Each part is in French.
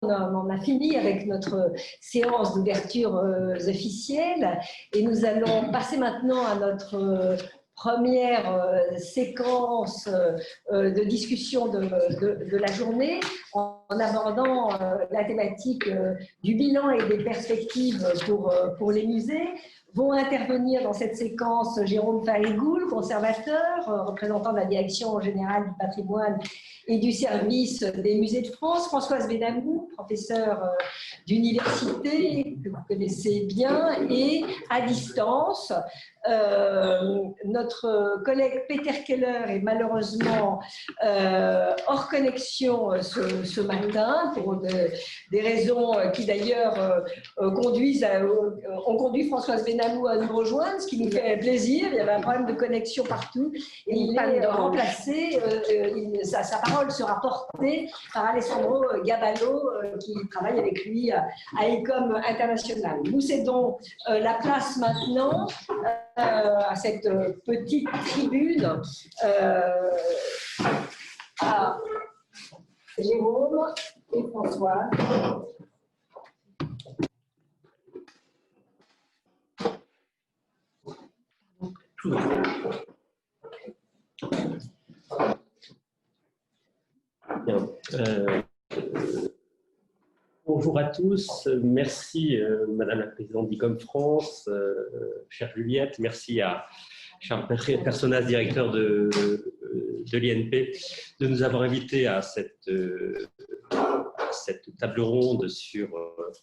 en a fini avec notre séance d'ouverture officielle et nous allons passer maintenant à notre première séquence de discussion de la journée en abordant la thématique du bilan et des perspectives pour les musées. Vont intervenir dans cette séquence Jérôme Farigoul, conservateur, représentant de la Direction générale du patrimoine et du service des musées de France, Françoise Benamou, professeure d'université que vous connaissez bien, et à distance, notre collègue Peter Keller est malheureusement hors connexion ce matin pour des raisons qui d'ailleurs ont conduit Françoise Benamou à nous rejoindre, ce qui nous fait plaisir. Il y avait un problème de connexion partout et il est remplacé. Sa parole sera portée par Alessandro Gaballo qui travaille avec lui à ICOM International. Nous cédons la place maintenant à cette petite tribune à Jérôme et François. Bien. Bonjour à tous, merci Madame la Présidente d'ICOM France, chère Juliette, merci à cher Personnaz, directeur de l'INP, de nous avoir invités à cette table ronde sur,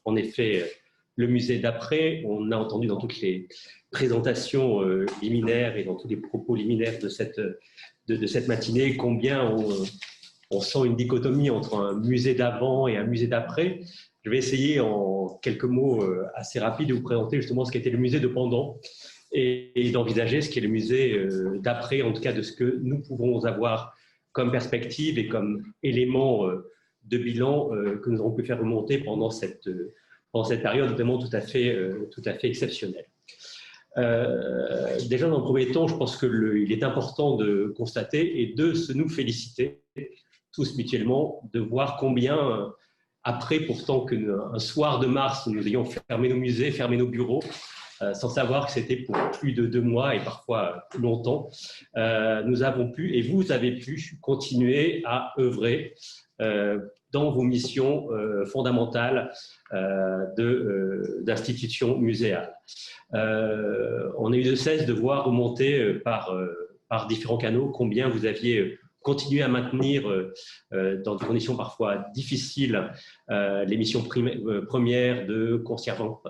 en effet, le musée d'après. On a entendu dans toutes les présentations liminaires et dans tous les propos liminaires de cette matinée combien on sent une dichotomie entre un musée d'avant et un musée d'après. Je vais essayer en quelques mots assez rapides de vous présenter justement ce qu'était le musée de pendant et d'envisager ce qu'est le musée d'après, en tout cas de ce que nous pouvons avoir comme perspective et comme élément de bilan que nous avons pu faire remonter pendant cette période vraiment tout à fait exceptionnelle. Déjà dans le premier temps, je pense qu'il est important de constater et de nous féliciter tous mutuellement de voir combien, après pourtant qu'un soir de mars, nous ayons fermé nos musées, fermé nos bureaux, sans savoir que c'était pour plus de 2 mois et parfois plus longtemps, nous avons pu, et vous avez pu, continuer à œuvrer dans vos missions fondamentales d'institutions muséales. On a eu de cesse de voir remonter par différents canaux combien vous aviez continué à maintenir dans des conditions parfois difficiles les missions premières de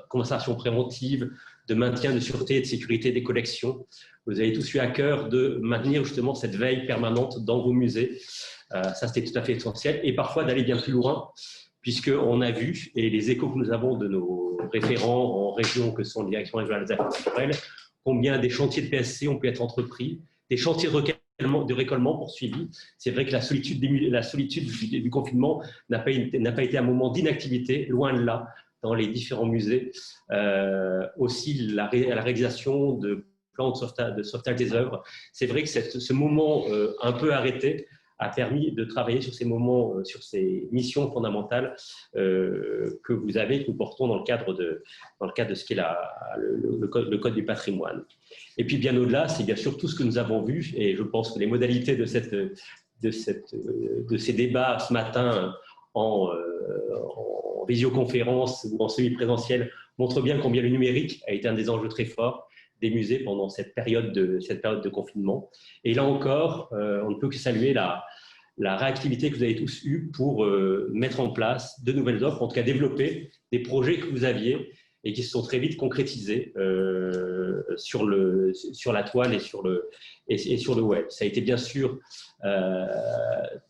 conservation préventive, de maintien de sûreté et de sécurité des collections. Vous avez tous eu à cœur de maintenir justement cette veille permanente dans vos musées. Ça, c'était tout à fait essentiel. Et parfois d'aller bien plus loin, puisqu'on a vu, et les échos que nous avons de nos référents en région, que sont les directions régionales des affaires culturelles, combien des chantiers de PSC ont pu être entrepris, des chantiers de récollement poursuivis. C'est vrai que la solitude du confinement n'a pas été un moment d'inactivité, loin de là, dans les différents musées. Aussi, la réalisation de plans de sauvetage des œuvres. C'est vrai que ce moment un peu arrêté a permis de travailler sur ces moments, sur ces missions fondamentales que vous avez, que nous portons dans le cadre de ce qu'est le code du patrimoine. Et puis bien au-delà, c'est bien sûr tout ce que nous avons vu, et je pense que les modalités de ces débats ce matin en visioconférence ou en semi-présentiel montrent bien combien le numérique a été un des enjeux très forts des musées pendant cette période de confinement. Et là encore, on ne peut que saluer la réactivité que vous avez tous eue pour mettre en place de nouvelles offres, en tout cas développer des projets que vous aviez et qui se sont très vite concrétisés sur la toile et sur le web. Ça a été bien sûr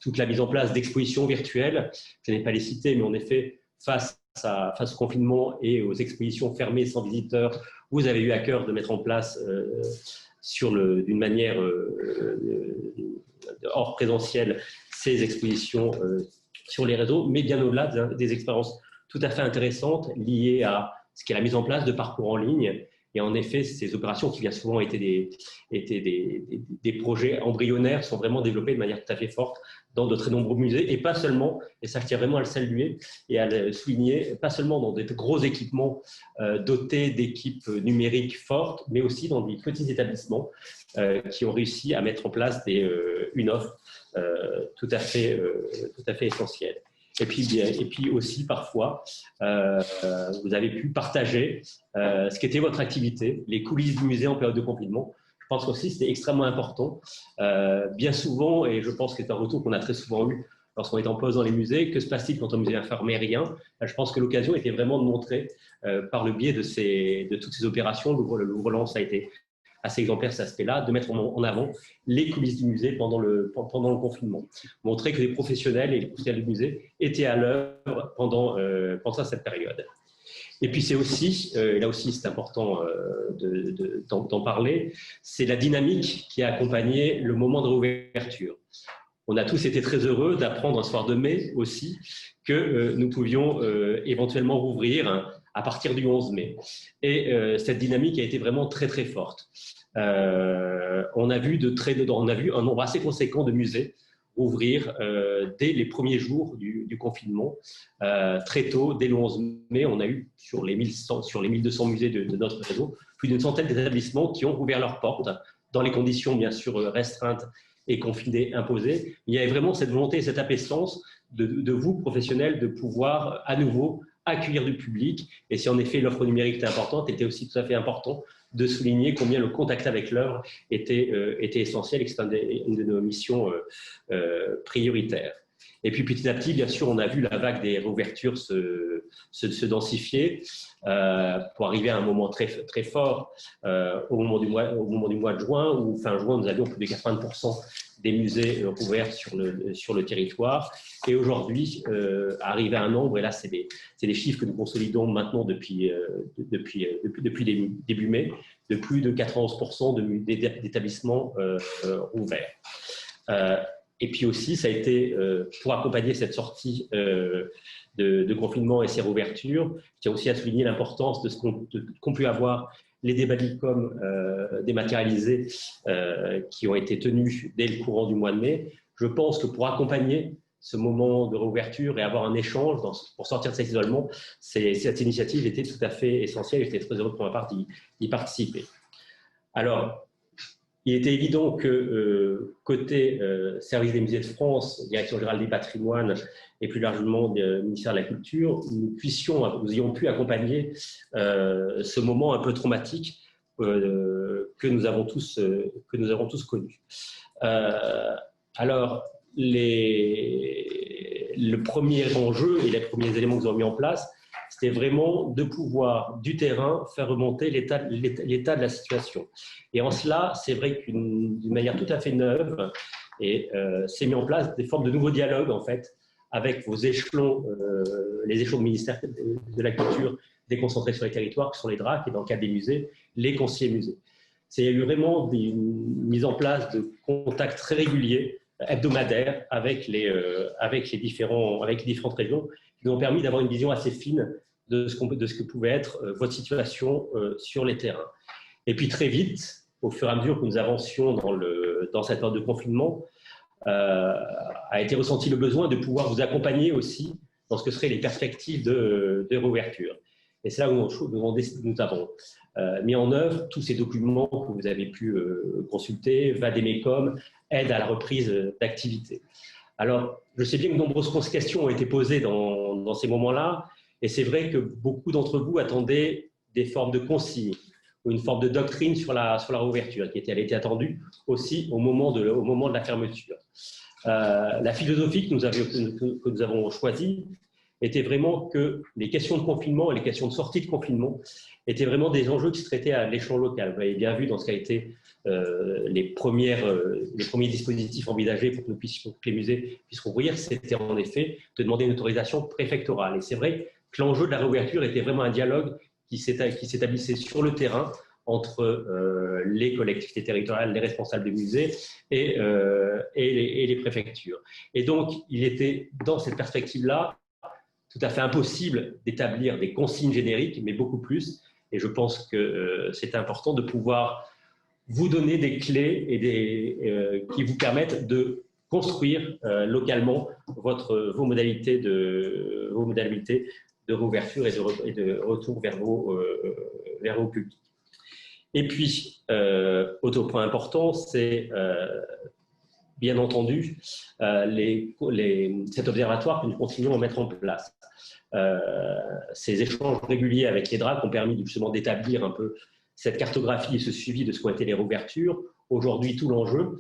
toute la mise en place d'expositions virtuelles. Je n'ai pas les citer, mais en effet, face au confinement et aux expositions fermées sans visiteurs, vous avez eu à cœur de mettre en place d'une manière hors présentiel ces expositions sur les réseaux, mais bien au-delà des expériences tout à fait intéressantes liées à ce qu'est la mise en place de parcours en ligne. Et en effet, ces opérations qui bien souvent étaient des projets embryonnaires sont vraiment développées de manière tout à fait forte dans de très nombreux musées, et pas seulement, et ça je tiens vraiment à le saluer et à le souligner, pas seulement dans des gros équipements dotés d'équipes numériques fortes, mais aussi dans des petits établissements qui ont réussi à mettre en place une offre tout à fait essentielle. Et puis aussi, parfois, vous avez pu partager ce qu'était votre activité, les coulisses du musée en période de confinement. Je pense aussi que c'était extrêmement important. Bien souvent, et je pense que c'est un retour qu'on a très souvent eu lorsqu'on est en pause dans les musées, que se passe-t-il quand un musée fermé? Rien. Je pense que l'occasion était vraiment de montrer, par le biais de toutes ces opérations, Louvre-Lens a été assez exemplaire cet aspect-là, de mettre en avant les coulisses du musée pendant le confinement. Montrer que les professionnels et les professionnels du musée étaient à l'œuvre pendant cette période. Et puis c'est aussi, et là aussi c'est important d'en parler, c'est la dynamique qui a accompagné le moment de réouverture. On a tous été très heureux d'apprendre un soir de mai aussi que nous pouvions éventuellement rouvrir à partir du 11 mai. Et cette dynamique a été vraiment très très forte. On a vu un nombre assez conséquent de musées ouvrir dès les premiers jours du confinement. Très tôt, dès le 11 mai, on a eu sur les 1200 musées de notre réseau, plus d'une centaine d'établissements qui ont ouvert leurs portes dans les conditions bien sûr restreintes et confinées imposées. Il y avait vraiment cette volonté et cette appétence de vous, professionnels, de pouvoir à nouveau accueillir du public. Et si en effet l'offre numérique était importante, était aussi tout à fait important de souligner combien le contact avec l'œuvre était essentiel et que c'est une de nos missions prioritaires. Et puis petit à petit, bien sûr, on a vu la vague des réouvertures se densifier pour arriver à un moment très, très fort au moment du mois de juin, où fin juin, nous avions plus de 80% des musées ouverts sur le territoire. Et aujourd'hui, arrivé à un nombre, et là, c'est des chiffres que nous consolidons maintenant depuis début mai, de plus de 91% d'établissements ouverts. Et puis aussi, ça a été pour accompagner cette sortie de confinement et ces réouvertures, je tiens aussi à souligner l'importance de ce qu'ont pu avoir les débats d'ICOM dématérialisés qui ont été tenus dès le courant du mois de mai. Je pense que pour accompagner ce moment de réouverture et avoir un échange pour sortir de cet isolement, cette initiative était tout à fait essentielle et j'étais très heureux pour ma part d'y participer. Alors, il était évident que côté service des musées de France, Direction générale des patrimoines et plus largement du ministère de la Culture, nous ayons pu accompagner ce moment un peu traumatique que nous avons tous connu. Alors, le premier enjeu et les premiers éléments que nous avons mis en place, c'était vraiment de pouvoir, du terrain, faire remonter l'état de la situation. Et en cela, c'est vrai d'une manière tout à fait neuve, s'est mis en place des formes de nouveaux dialogues, en fait, avec vos échelons, les échelons du ministère de la Culture déconcentrés sur les territoires, qui sont les DRAC, et dans le cadre des musées, les conseillers musées. Il y a eu vraiment une mise en place de contacts très réguliers, hebdomadaires, avec les différentes régions, qui nous ont permis d'avoir une vision assez fine de ce que pouvait être votre situation sur les terrains. Et puis très vite, au fur et à mesure que nous avancions dans cette période de confinement, a été ressenti le besoin de pouvoir vous accompagner aussi dans ce que seraient les perspectives de réouverture. Et c'est là où nous avons mis en œuvre tous ces documents que vous avez pu consulter, VADEMECOM, aide à la reprise d'activité. Alors, je sais bien que de nombreuses questions ont été posées dans ces moments-là, et c'est vrai que beaucoup d'entre vous attendaient des formes de consignes ou une forme de doctrine sur la réouverture, elle était attendue aussi au moment de la fermeture. La philosophie que nous avons choisie était vraiment que les questions de confinement et les questions de sortie de confinement étaient vraiment des enjeux qui se traitaient à l'échelon local. Vous l'avez bien vu dans ce qu'a été les premiers dispositifs envisagés pour que les musées puissent rouvrir, c'était en effet de demander une autorisation préfectorale. Et c'est vrai que l'enjeu de la réouverture était vraiment un dialogue qui s'établissait sur le terrain entre les collectivités territoriales, les responsables des musées et les préfectures. Et donc, il était dans cette perspective-là tout à fait impossible d'établir des consignes génériques, mais beaucoup plus. Et je pense que c'est important de pouvoir vous donner des clés qui vous permettent de construire localement vos modalités de réouverture et de retour vers vos publics. Et puis, autre point important, c'est bien entendu cet observatoire que nous continuons à mettre en place. Ces échanges réguliers avec les DRAC ont permis justement d'établir un peu cette cartographie et ce suivi de ce qu'ont été les réouvertures. Aujourd'hui, tout l'enjeu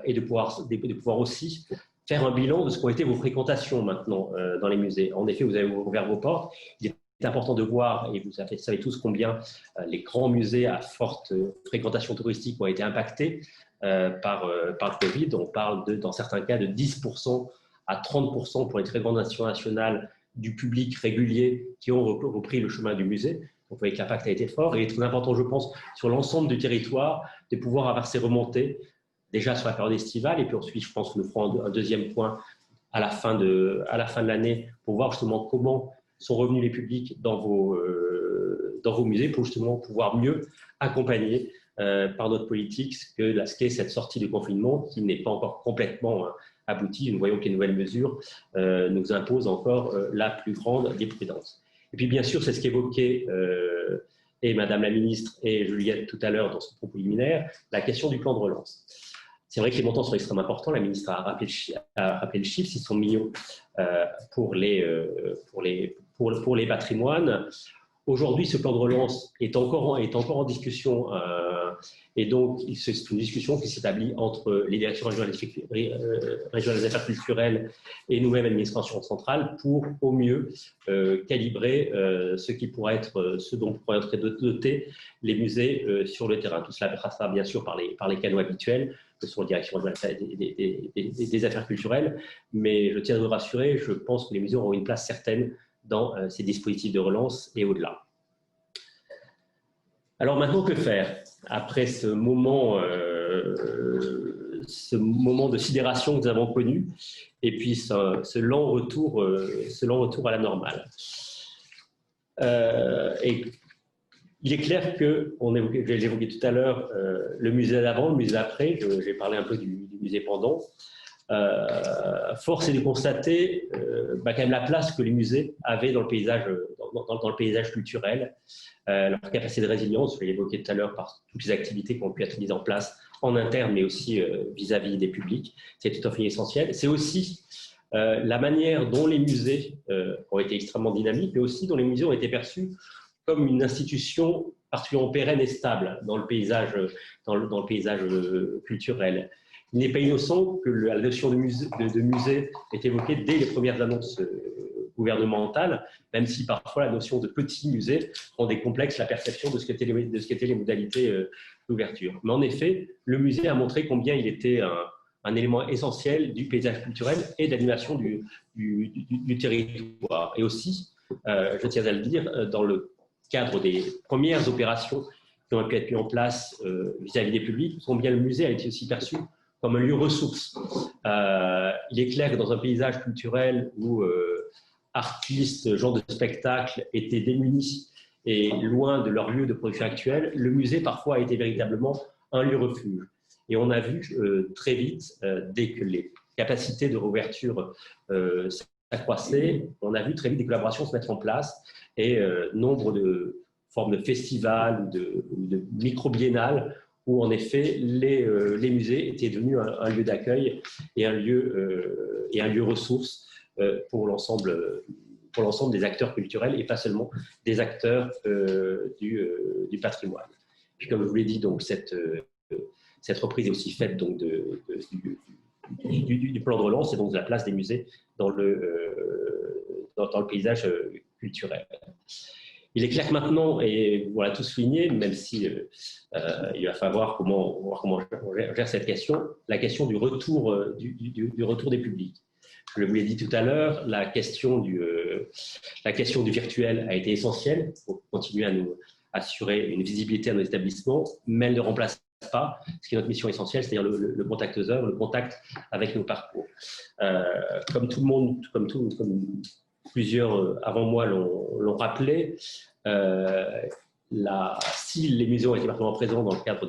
est de pouvoir aussi faire un bilan de ce qu'ont été vos fréquentations maintenant dans les musées. En effet, vous avez ouvert vos portes. Il est important de voir, et vous savez tous combien les grands musées à forte fréquentation touristique ont été impactés par le Covid. On parle dans certains cas de 10% à 30% pour les très grandes nations nationales du public régulier qui ont repris le chemin du musée. Donc, vous voyez que l'impact a été fort et il est très important, je pense, sur l'ensemble du territoire, de pouvoir avoir ces remontées, déjà sur la période estivale, et puis ensuite, je pense que nous ferons un deuxième point à la fin de l'année pour voir justement comment sont revenus les publics dans vos musées pour justement pouvoir mieux accompagner par notre politique ce qu'est cette sortie du confinement qui n'est pas encore complètement aboutie. Nous voyons que les nouvelles mesures nous imposent encore la plus grande des prudences. Et puis bien sûr, c'est ce qu'évoquait et Madame la Ministre et Juliette tout à l'heure dans son propos liminaire, la question du plan de relance. C'est vrai que les montants sont extrêmement importants. La ministre a rappelé le chiffre, 600 millions pour les patrimoines. Aujourd'hui, ce plan de relance est encore en discussion et donc c'est une discussion qui s'établit entre les directions régionales des affaires culturelles et nous-mêmes, administration centrale, pour au mieux calibrer ce dont pourraient être dotés les musées sur le terrain. Tout cela passera bien sûr par les canaux habituels, que sont les directions des affaires culturelles, mais je tiens à vous rassurer, je pense que les musées auront une place certaine dans ces dispositifs de relance et au-delà. Alors maintenant, que faire après ce moment de sidération que nous avons connu et puis ce lent retour à la normale. Et il est clair que, j'ai évoqué tout à l'heure le musée d'avant, le musée d'après, j'ai parlé un peu du musée pendant. Force est de constater quand même la place que les musées avaient dans le paysage culturel, leur capacité de résilience, je l'ai évoqué tout à l'heure par toutes les activités qui ont pu être mises en place en interne, mais aussi vis-à-vis des publics. C'est tout à fait essentiel. C'est aussi la manière dont les musées ont été extrêmement dynamiques, mais aussi dont les musées ont été perçus comme une institution particulièrement pérenne et stable dans le paysage culturel. Il n'est pas innocent que la notion de musée est évoquée dès les premières annonces gouvernementales, même si parfois la notion de petit musée rendait complexe la perception de ce qu'étaient les modalités d'ouverture. Mais en effet, le musée a montré combien il était un élément essentiel du paysage culturel et d'animation du territoire. Et aussi, je tiens à le dire, dans le cadre des premières opérations qui ont pu être mises en place vis-à-vis des publics, combien le musée a été aussi perçu comme un lieu ressource. Il est clair que dans un paysage culturel où artistes, gens de spectacle étaient démunis et loin de leur lieu de production actuel, le musée parfois a été véritablement un lieu refuge. Et on a vu très vite, dès que les capacités de réouverture s'accroissaient, on a vu très vite des collaborations se mettre en place et nombre de formes de festivals ou de micro-biennales où en effet les musées étaient devenus un lieu d'accueil et un lieu ressource pour l'ensemble des acteurs culturels et pas seulement des acteurs du patrimoine. Puis comme je vous l'ai dit, donc cette reprise est aussi faite donc du plan de relance et donc de la place des musées dans le paysage culturel. Il est clair que maintenant, et on l'a tous souligné, même si il va falloir voir comment on gère cette question, la question du retour des publics. Je vous l'ai dit tout à l'heure, la question du virtuel a été essentielle pour continuer à nous assurer une visibilité à nos établissements, mais elle ne remplace pas ce qui est notre mission essentielle, c'est-à-dire le contact aux œuvres, le contact avec nos parcours. Comme tout le monde, comme plusieurs avant moi l'ont rappelé, si les musées ont été particulièrement présents dans le cadre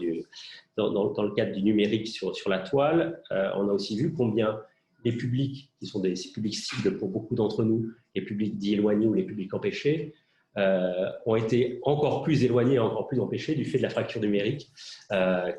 dans le cadre du numérique sur la toile, on a aussi vu combien les publics, qui sont des publics cibles pour beaucoup d'entre nous, les publics dits éloignés ou les publics empêchés, ont été encore plus éloignés, encore plus empêchés du fait de la fracture numérique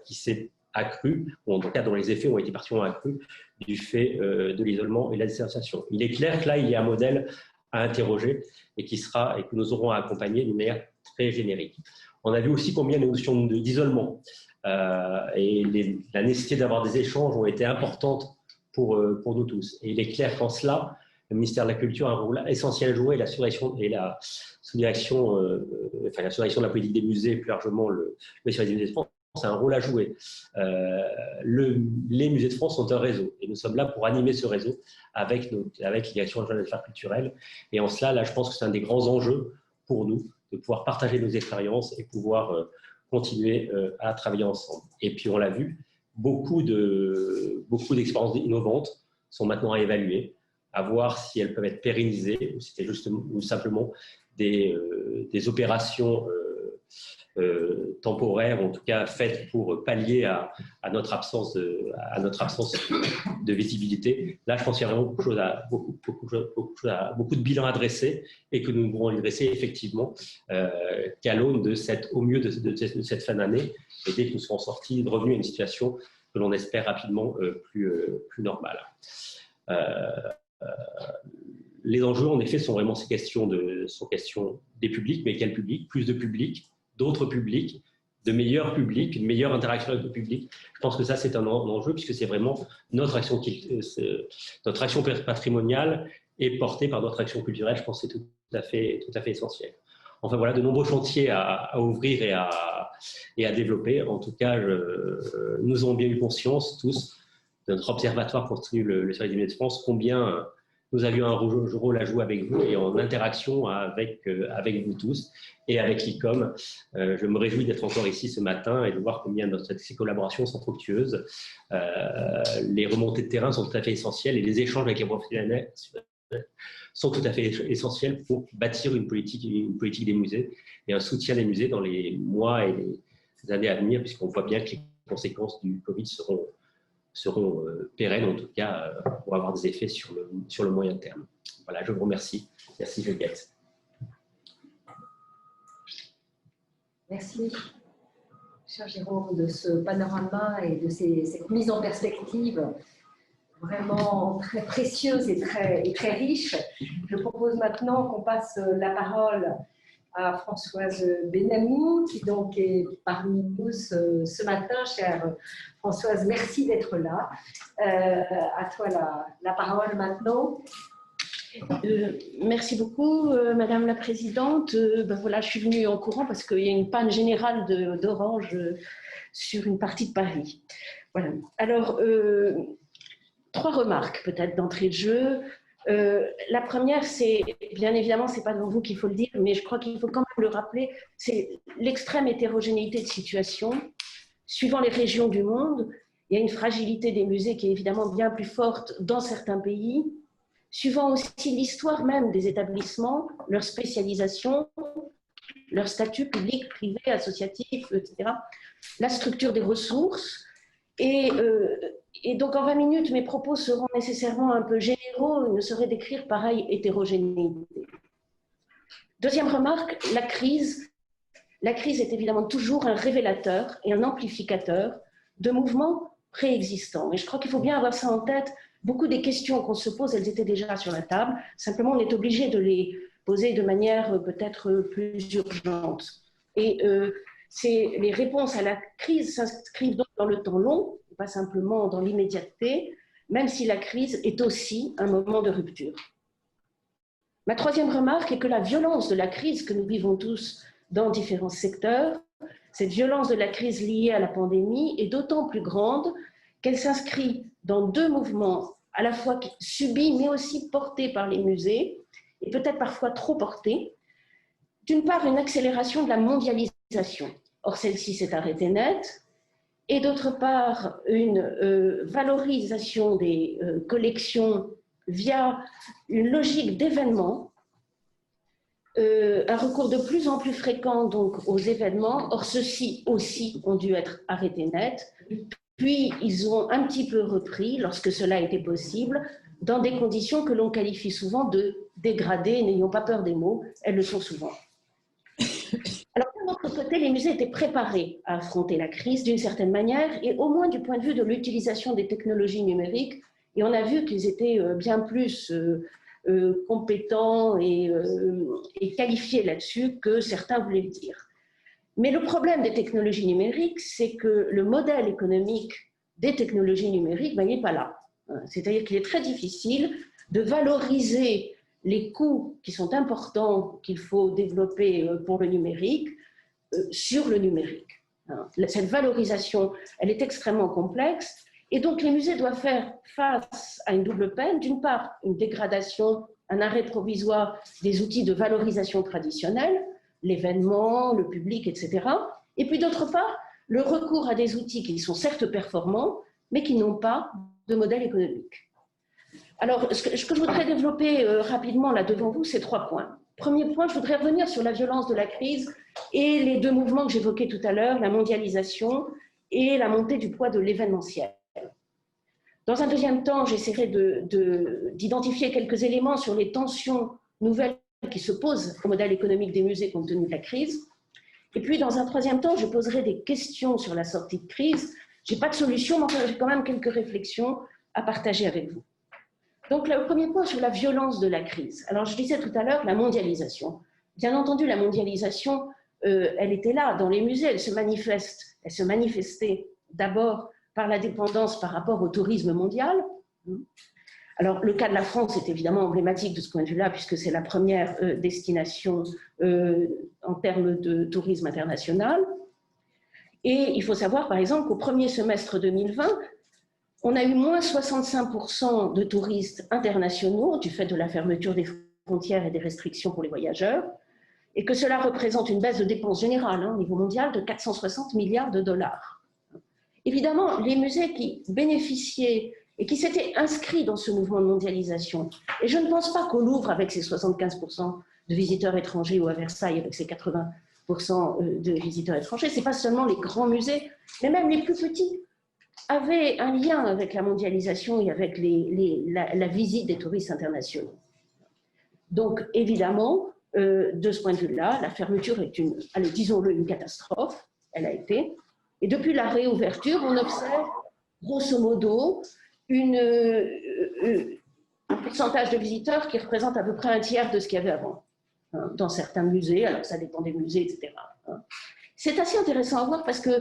qui s'est accrue, ou en tout cas dont les effets ont été particulièrement accrus du fait de l'isolement et de la distanciation. Il est clair que là, il y a un modèle à interroger et que nous aurons à accompagner d'une manière très générique. On a vu aussi combien les notions d'isolement et la nécessité d'avoir des échanges ont été importantes pour nous tous. Et il est clair qu'en cela, le ministère de la Culture a un rôle essentiel à jouer, la sous-direction de la politique des musées, plus largement le service des musées de France, a un rôle à jouer. Les musées de France sont un réseau et nous sommes là pour animer ce réseau avec la direction régionale des affaires culturelles. Et en cela, là, je pense que c'est un des grands enjeux pour nous de pouvoir partager nos expériences et pouvoir continuer à travailler ensemble. Et puis, on l'a vu, beaucoup d'expériences innovantes sont maintenant à évaluer, à voir si elles peuvent être pérennisées ou simplement des opérations temporaires, en tout cas faites pour pallier à notre absence de visibilité. Là, je pense qu'il y a vraiment beaucoup de bilans à dresser et que nous ne pourrons les dresser effectivement qu'à l'aune au mieux de cette fin d'année et dès que nous serons sortis, revenus à une situation que l'on espère rapidement plus normale. Les enjeux, en effet, sont vraiment ces questions des publics, mais quel public? Plus de publics, d'autres publics, de meilleurs publics, une meilleure interaction avec le public. Je pense que ça, c'est un enjeu puisque c'est vraiment notre action patrimoniale est portée par notre action culturelle. Je pense que c'est tout à fait essentiel. Enfin, voilà, de nombreux chantiers à ouvrir et à développer. En tout cas, nous avons bien eu conscience, tous, de notre observatoire continue le service des musées de France, combien nous avions un rôle à jouer avec vous et en interaction avec vous tous et avec l'ICOM. Je me réjouis d'être encore ici ce matin et de voir combien ces collaborations sont fructueuses. Les remontées de terrain sont tout à fait essentielles et les échanges avec les professionnels sont tout à fait essentiels pour bâtir une politique des musées et un soutien des musées dans les mois et les années à venir, puisqu'on voit bien que les conséquences du Covid seront pérennes, en tout cas, pour avoir des effets sur le moyen terme. Voilà, je vous remercie. Merci, Juliette. Merci, cher Jérôme, de ce panorama et de cette mise en perspective vraiment très précieuse et très riche. Je propose maintenant qu'on passe la parole à Françoise Benamou, qui donc est parmi nous ce matin. Chère Françoise, merci d'être là. À toi la parole maintenant. Merci beaucoup, Madame la Présidente. Voilà, je suis venue en courant parce qu'il y a une panne générale d'orange sur une partie de Paris. Voilà. Alors, 3 remarques peut-être d'entrée de jeu. La première, c'est, bien évidemment, ce n'est pas devant vous qu'il faut le dire, mais je crois qu'il faut quand même le rappeler, c'est l'extrême hétérogénéité de situation. Suivant les régions du monde, il y a une fragilité des musées qui est évidemment bien plus forte dans certains pays. Suivant aussi l'histoire même des établissements, leur spécialisation, leur statut public, privé, associatif, etc., la structure des ressources. Et donc, en 20 minutes, mes propos seront nécessairement un peu généraux, ils ne sauraient décrire pareille hétérogénéité. Deuxième remarque, la crise. La crise est évidemment toujours un révélateur et un amplificateur de mouvements préexistants. Et je crois qu'il faut bien avoir ça en tête. Beaucoup des questions qu'on se pose, elles étaient déjà sur la table. Simplement, on est obligé de les poser de manière peut-être plus urgente. Et les réponses à la crise s'inscrivent donc dans le temps long, pas simplement dans l'immédiateté, même si la crise est aussi un moment de rupture. Ma troisième remarque est que la violence de la crise que nous vivons tous dans différents secteurs, cette violence de la crise liée à la pandémie est d'autant plus grande qu'elle s'inscrit dans 2 mouvements à la fois subis mais aussi portés par les musées et peut-être parfois trop portés. D'une part, une accélération de la mondialisation. Or, celle-ci s'est arrêtée net. Et d'autre part, une valorisation des collections via une logique d'événements un recours de plus en plus fréquent donc, aux événements. Or, ceux-ci aussi ont dû être arrêtés net. Puis, ils ont un petit peu repris, lorsque cela était possible, dans des conditions que l'on qualifie souvent de dégradées. N'ayons pas peur des mots, elles le sont souvent. Alors, d'un autre côté, les musées étaient préparés à affronter la crise d'une certaine manière, et au moins du point de vue de l'utilisation des technologies numériques. Et on a vu qu'ils étaient bien plus compétents et qualifiés là-dessus que certains voulaient le dire. Mais le problème des technologies numériques, c'est que le modèle économique des technologies numériques, ben, il n'est pas là. C'est-à-dire qu'il est très difficile de valoriser les coûts qui sont importants qu'il faut développer pour le numérique sur le numérique. Cette valorisation, elle est extrêmement complexe. Et donc, les musées doivent faire face à une double peine. D'une part, une dégradation, un arrêt provisoire des outils de valorisation traditionnels, l'événement, le public, etc. Et puis, d'autre part, le recours à des outils qui sont certes performants, mais qui n'ont pas de modèle économique. Alors, ce que je voudrais développer rapidement là devant vous, c'est 3 points. Premier point, je voudrais revenir sur la violence de la crise et les 2 mouvements que j'évoquais tout à l'heure, la mondialisation et la montée du poids de l'événementiel. Dans un deuxième temps, j'essaierai d'identifier quelques éléments sur les tensions nouvelles qui se posent au modèle économique des musées compte tenu de la crise. Et puis, dans un troisième temps, je poserai des questions sur la sortie de crise. Je n'ai pas de solution, mais enfin, j'ai quand même quelques réflexions à partager avec vous. Donc, le premier point sur la violence de la crise. Alors, je disais tout à l'heure la mondialisation. Bien entendu, la mondialisation, elle était là dans les musées, elle se manifestait d'abord par la dépendance par rapport au tourisme mondial. Alors, le cas de la France est évidemment emblématique de ce point de vue-là, puisque c'est la première destination en termes de tourisme international. Et il faut savoir, par exemple, qu'au premier semestre 2020, on a eu moins 65% de touristes internationaux du fait de la fermeture des frontières et des restrictions pour les voyageurs, et que cela représente une baisse de dépenses générales au niveau mondial de 460 milliards de dollars. Évidemment, les musées qui bénéficiaient et qui s'étaient inscrits dans ce mouvement de mondialisation, et je ne pense pas qu'au Louvre, avec ses 75% de visiteurs étrangers, ou à Versailles, avec ses 80% de visiteurs étrangers, ce n'est pas seulement les grands musées, mais même les plus petits, avaient un lien avec la mondialisation et avec la visite des touristes internationaux. Donc, évidemment, de ce point de vue-là, la fermeture est disons-le, une catastrophe, elle a été. Et depuis la réouverture, on observe, grosso modo, un pourcentage de visiteurs qui représente à peu près un tiers de ce qu'il y avait avant, dans certains musées, alors ça dépend des musées, etc. C'est assez intéressant à voir parce que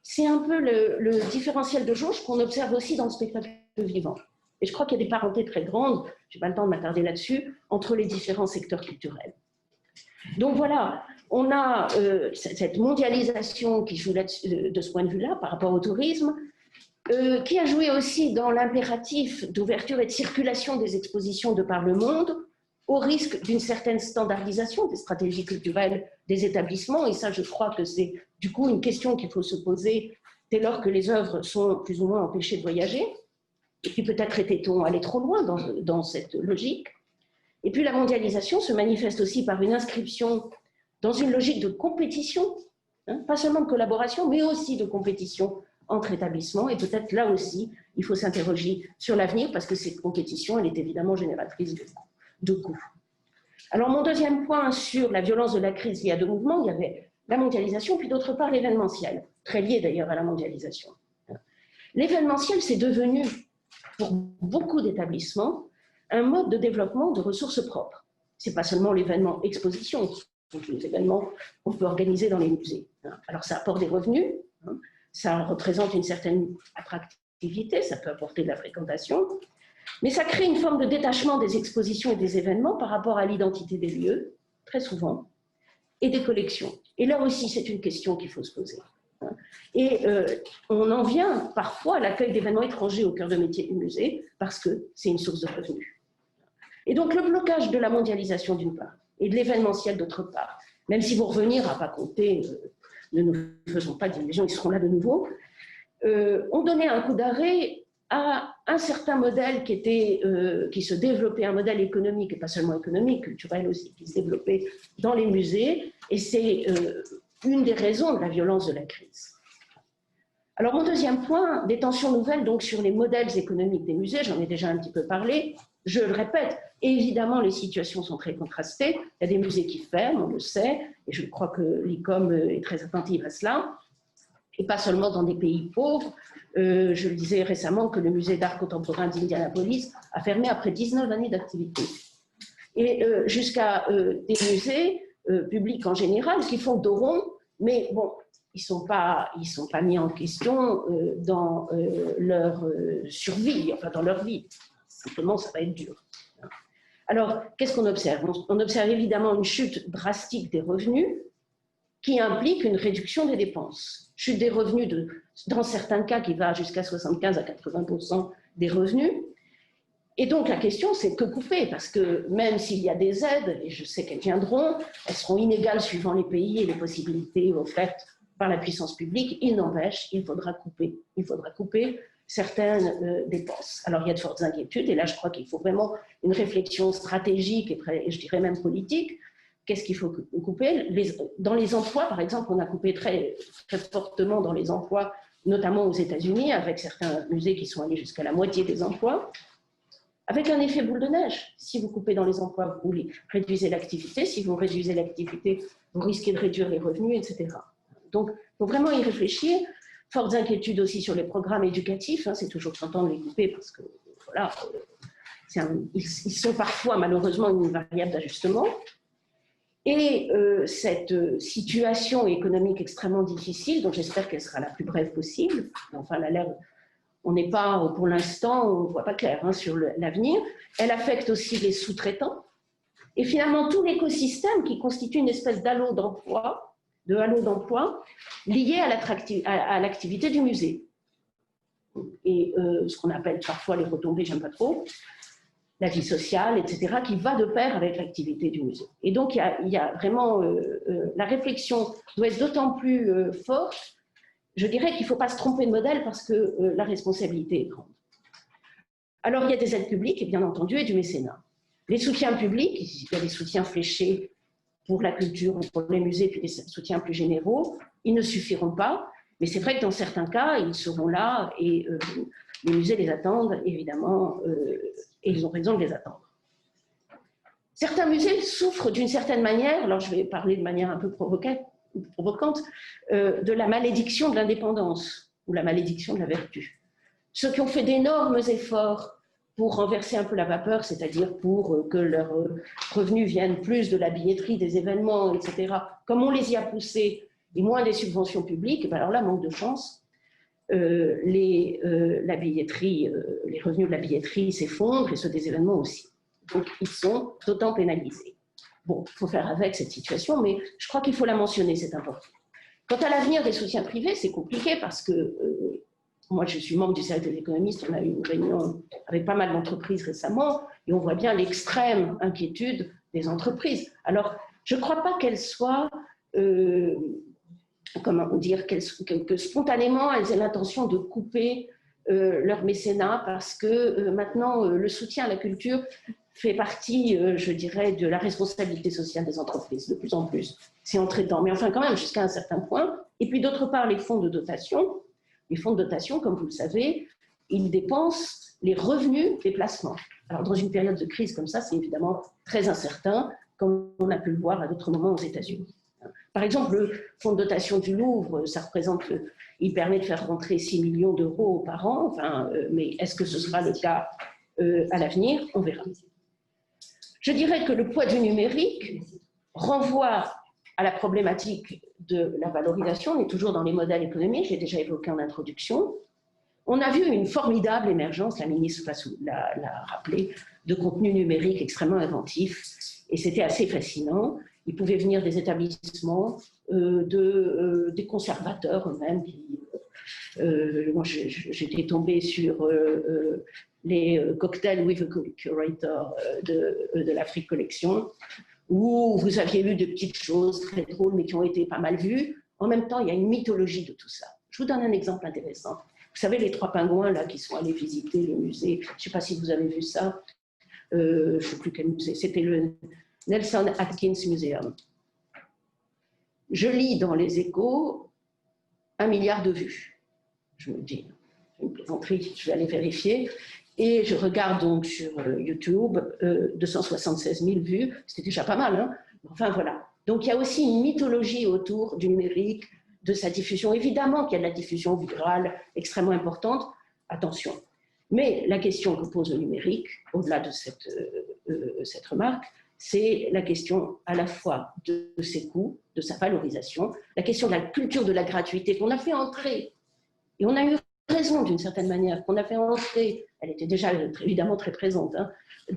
c'est un peu le différentiel de jauge qu'on observe aussi dans le spectacle vivant. Et je crois qu'il y a des parentés très grandes, je n'ai pas le temps de m'attarder là-dessus, entre les différents secteurs culturels. Donc voilà, on a cette mondialisation qui joue de ce point de vue-là par rapport au tourisme, qui a joué aussi dans l'impératif d'ouverture et de circulation des expositions de par le monde, au risque d'une certaine standardisation des stratégies culturelles des établissements. Et ça, je crois que c'est du coup une question qu'il faut se poser dès lors que les œuvres sont plus ou moins empêchées de voyager. Et puis peut-être était-on allé trop loin dans cette logique. Et puis la mondialisation se manifeste aussi par une inscription dans une logique de compétition, pas seulement de collaboration, mais aussi de compétition entre établissements. Et peut-être là aussi, il faut s'interroger sur l'avenir, parce que cette compétition, elle est évidemment génératrice de coûts. Alors mon deuxième point sur la violence de la crise liée à 2 mouvements, il y avait la mondialisation, puis d'autre part l'événementiel, très lié d'ailleurs à la mondialisation. L'événementiel, c'est devenu, pour beaucoup d'établissements, un mode de développement de ressources propres. Ce n'est pas seulement l'événement exposition, ce sont tous les événements qu'on peut organiser dans les musées. Alors ça apporte des revenus, ça représente une certaine attractivité, ça peut apporter de la fréquentation, mais ça crée une forme de détachement des expositions et des événements par rapport à l'identité des lieux, très souvent, et des collections. Et là aussi, c'est une question qu'il faut se poser. Et on en vient parfois à l'accueil d'événements étrangers au cœur de métier du musée, parce que c'est une source de revenus. Et donc le blocage de la mondialisation d'une part, et de l'événementiel d'autre part, même si pour revenir à pas compter, ne nous faisons pas d'illusions, ils seront là de nouveau, ont donné un coup d'arrêt à un certain modèle qui se développait, un modèle économique, et pas seulement économique, culturel aussi, qui se développait dans les musées, et c'est une des raisons de la violence de la crise. Alors, mon deuxième point, des tensions nouvelles donc, sur les modèles économiques des musées, j'en ai déjà un petit peu parlé, je le répète, évidemment, les situations sont très contrastées, il y a des musées qui ferment, on le sait, et je crois que l'ICOM est très attentive à cela, et pas seulement dans des pays pauvres. Je le disais récemment que le musée d'art contemporain d'Indianapolis a fermé après 19 années d'activité. Et jusqu'à des musées publics en général qui font dos rond, mais bon, ils sont pas mis en question dans leur survie, enfin dans leur vie. Simplement, ça va être dur. Alors, qu'est-ce qu'on observe? On observe évidemment une chute drastique des revenus qui implique une réduction des dépenses. Chute des revenus, dans certains cas, qui va jusqu'à 75 à 80% des revenus. Et donc, la question, c'est que couper? Parce que même s'il y a des aides, et je sais qu'elles viendront, elles seront inégales suivant les pays et les possibilités offertes par la puissance publique. Il n'empêche, il faudra couper. Il faudra couper certaines dépenses. Alors, il y a de fortes inquiétudes, et là, je crois qu'il faut vraiment une réflexion stratégique et je dirais même politique. Qu'est-ce qu'il faut couper? Dans les emplois, par exemple, on a coupé très, très fortement dans les emplois, notamment aux États-Unis, avec certains musées qui sont allés jusqu'à la moitié des emplois, avec un effet boule de neige. Si vous coupez dans les emplois, vous réduisez l'activité. Si vous réduisez l'activité, vous risquez de réduire les revenus, etc. Donc, il faut vraiment y réfléchir. Fortes inquiétudes aussi sur les programmes éducatifs. Hein, c'est toujours tentant de les couper parce que, voilà, ils sont parfois, malheureusement, une variable d'ajustement. Et cette situation économique extrêmement difficile, dont j'espère qu'elle sera la plus brève possible, enfin, on n'est pas, pour l'instant, on ne voit pas clair hein, sur l'avenir, elle affecte aussi les sous-traitants, et finalement tout l'écosystème qui constitue une espèce d'halo d'emploi, lié à l'activité du musée. Et ce qu'on appelle parfois les retombées, j'aime pas trop, la vie sociale, etc., qui va de pair avec l'activité du musée. Et donc, il y a vraiment... la réflexion doit être d'autant plus forte. Je dirais qu'il ne faut pas se tromper de modèle parce que la responsabilité est grande. Alors, il y a des aides publiques, bien entendu, et du mécénat. Les soutiens publics, il y a des soutiens fléchés pour la culture, pour les musées, puis des soutiens plus généraux, ils ne suffiront pas. Mais c'est vrai que dans certains cas, ils seront là et les musées les attendent, évidemment, et ils ont raison de les attendre. Certains musées souffrent d'une certaine manière, alors je vais parler de manière un peu provocante, de la malédiction de l'indépendance ou la malédiction de la vertu. Ceux qui ont fait d'énormes efforts pour renverser un peu la vapeur, c'est-à-dire pour que leurs revenus viennent plus de la billetterie, des événements, etc., comme on les y a poussés, et moins des subventions publiques, ben alors là, manque de chance, la billetterie, les revenus de la billetterie s'effondrent et ceux des événements aussi. Donc, ils sont d'autant pénalisés. Bon, il faut faire avec cette situation, mais je crois qu'il faut la mentionner, c'est important. Quant à l'avenir des soutiens privés, c'est compliqué parce que moi, je suis membre du cercle des économistes, on a eu une réunion avec pas mal d'entreprises récemment, et on voit bien l'extrême inquiétude des entreprises. Alors, je ne crois pas qu'elles soient... comment dire, que spontanément elles aient l'intention de couper leur mécénat parce que maintenant le soutien à la culture fait partie, je dirais, de la responsabilité sociale des entreprises, de plus en plus. C'est entré dedans, mais enfin quand même jusqu'à un certain point. Et puis d'autre part, les fonds de dotation, comme vous le savez, ils dépensent les revenus des placements. Alors dans une période de crise comme ça, c'est évidemment très incertain, comme on a pu le voir à d'autres moments aux États-Unis. Par exemple, le fonds de dotation du Louvre, ça représente, il permet de faire rentrer 6 millions d'euros par an, enfin, mais est-ce que ce sera le cas à l'avenir? On verra. Je dirais que le poids du numérique renvoie à la problématique de la valorisation. On est toujours dans les modèles économiques, j'ai déjà évoqué en introduction. On a vu une formidable émergence, la ministre l'a rappelé, de contenus numériques extrêmement inventifs, et c'était assez fascinant. Ils pouvaient venir des établissements, des conservateurs eux-mêmes. Moi, j'étais tombée sur les cocktails with a curator de l'Afrique Collection, où vous aviez eu de petites choses très drôles, mais qui ont été pas mal vues. En même temps, il y a une mythologie de tout ça. Je vous donne un exemple intéressant. Vous savez, les 3 pingouins là, qui sont allés visiter le musée, je ne sais pas si vous avez vu ça, je ne sais plus quel musée, c'était le Nelson Atkins Museum. Je lis dans les Échos 1 milliard de vues. Je me dis, une plaisanterie, je vais aller vérifier. Et je regarde donc sur YouTube 276 000 vues, c'était déjà pas mal, hein. Enfin voilà. Donc il y a aussi une mythologie autour du numérique, de sa diffusion. Évidemment qu'il y a de la diffusion virale extrêmement importante, attention. Mais la question que pose le numérique, au-delà de cette remarque, c'est la question à la fois de ses coûts, de sa valorisation, la question de la culture de la gratuité qu'on a fait entrer. Et on a eu raison d'une certaine manière, qu'on a fait entrer, elle était déjà évidemment très présente, hein,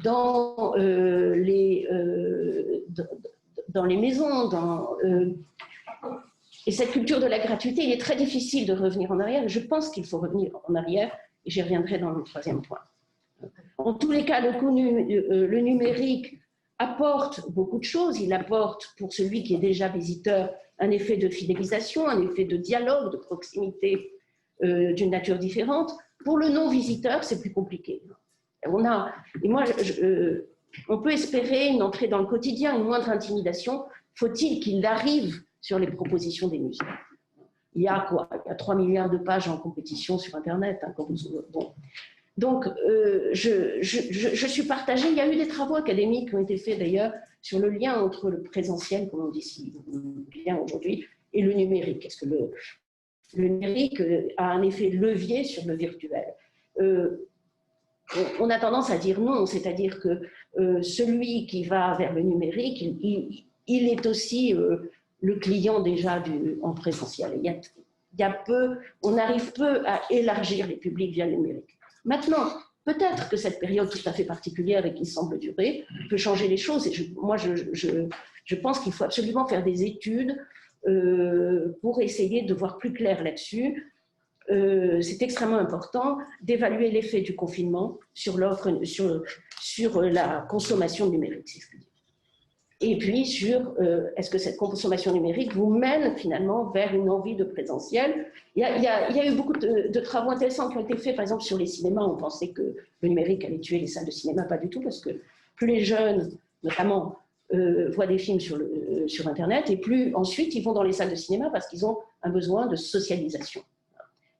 dans les maisons, et cette culture de la gratuité, il est très difficile de revenir en arrière. Je pense qu'il faut revenir en arrière, et j'y reviendrai dans le 3e point. En tous les cas, le numérique apporte beaucoup de choses. Il apporte, pour celui qui est déjà visiteur, un effet de fidélisation, un effet de dialogue, de proximité d'une nature différente. Pour le non-visiteur, c'est plus compliqué. On peut espérer une entrée dans le quotidien, une moindre intimidation. Faut-il qu'il arrive sur les propositions des musées? Il y a quoi? Il y a 3 milliards de pages en compétition sur Internet. Hein, bon. Donc, je suis partagée. Il y a eu des travaux académiques qui ont été faits d'ailleurs sur le lien entre le présentiel, comme on dit si bien aujourd'hui, et le numérique. Est-ce que le numérique a un effet levier sur le virtuel? On a tendance à dire non, c'est-à-dire que celui qui va vers le numérique, il est aussi le client déjà en présentiel. On arrive peu à élargir les publics via le numérique. Maintenant, peut-être que cette période tout à fait particulière et qui semble durer peut changer les choses. Et je pense qu'il faut absolument faire des études pour essayer de voir plus clair là-dessus. C'est extrêmement important d'évaluer l'effet du confinement sur la consommation numérique, si je puis dire. Et puis est-ce que cette consommation numérique vous mène finalement vers une envie de présentiel? Il y a eu beaucoup de travaux intéressants qui ont été faits, par exemple sur les cinémas. On pensait que le numérique allait tuer les salles de cinéma, pas du tout, parce que plus les jeunes, notamment, voient des films sur Internet, et plus ensuite ils vont dans les salles de cinéma parce qu'ils ont un besoin de socialisation.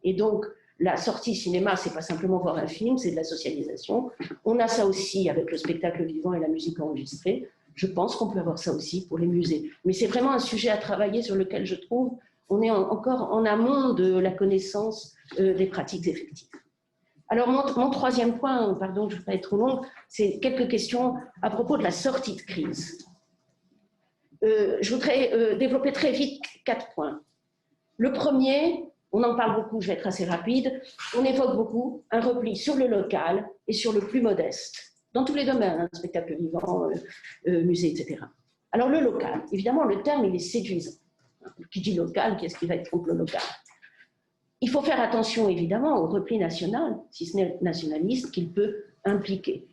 Et donc, la sortie cinéma, c'est pas simplement voir un film, c'est de la socialisation. On a ça aussi avec le spectacle vivant et la musique enregistrée. Je pense qu'on peut avoir ça aussi pour les musées. Mais c'est vraiment un sujet à travailler sur lequel je trouve on est encore en amont de la connaissance des pratiques effectives. Alors, mon 3e point, pardon, je ne vais pas être trop longue, c'est quelques questions à propos de la sortie de crise. Je voudrais développer très vite 4 points. Le premier, on en parle beaucoup, je vais être assez rapide, on évoque beaucoup un repli sur le local et sur le plus modeste, dans tous les domaines, hein, spectacle vivant, musée, etc. Alors le local, évidemment, le terme, il est séduisant. Qui dit local, qu'est-ce qui va être contre le local? Il faut faire attention, évidemment, au repli national, si ce n'est nationaliste, qu'il peut impliquer.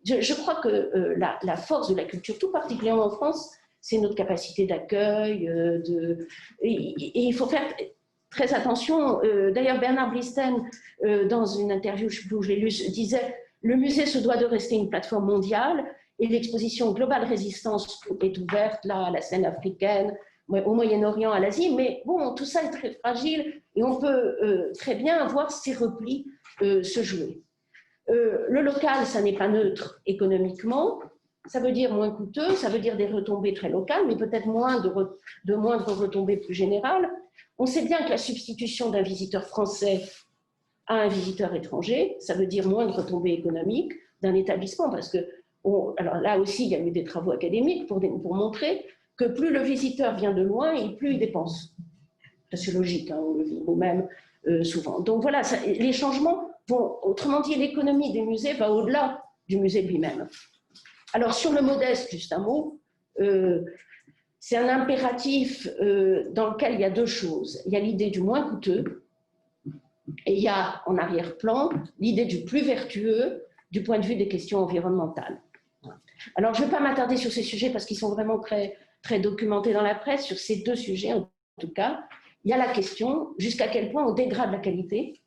Je crois que la force de la culture, tout particulièrement en France, c'est notre capacité d'accueil, et il faut faire très attention. D'ailleurs, Bernard Blisten, dans une interview, je ne sais plus où je l'ai lu, disait « Le musée se doit de rester une plateforme mondiale et l'exposition Globale Résistance est ouverte là, à la scène africaine, au Moyen-Orient, à l'Asie, mais bon, tout ça est très fragile et on peut très bien voir ces replis se jouer. Le local, ça n'est pas neutre économiquement, ça veut dire moins coûteux, ça veut dire des retombées très locales, mais peut-être moins de moindres retombées plus générales. On sait bien que la substitution d'un visiteur français à un visiteur étranger, ça veut dire moins de retombées économiques d'un établissement, parce que, alors là aussi, il y a eu des travaux académiques pour montrer que plus le visiteur vient de loin et plus il dépense. C'est logique, hein, on le vit nous-mêmes souvent. Donc voilà, les changements vont, autrement dit, l'économie des musées va au-delà du musée lui-même. Alors sur le modeste, juste un mot, c'est un impératif dans lequel il y a 2 choses. Il y a l'idée du moins coûteux et il y a en arrière-plan l'idée du plus vertueux du point de vue des questions environnementales. Alors je ne vais pas m'attarder sur ces sujets parce qu'ils sont vraiment très documentés dans la presse. Sur ces 2 sujets, en tout cas, il y a la question jusqu'à quel point on dégrade la qualité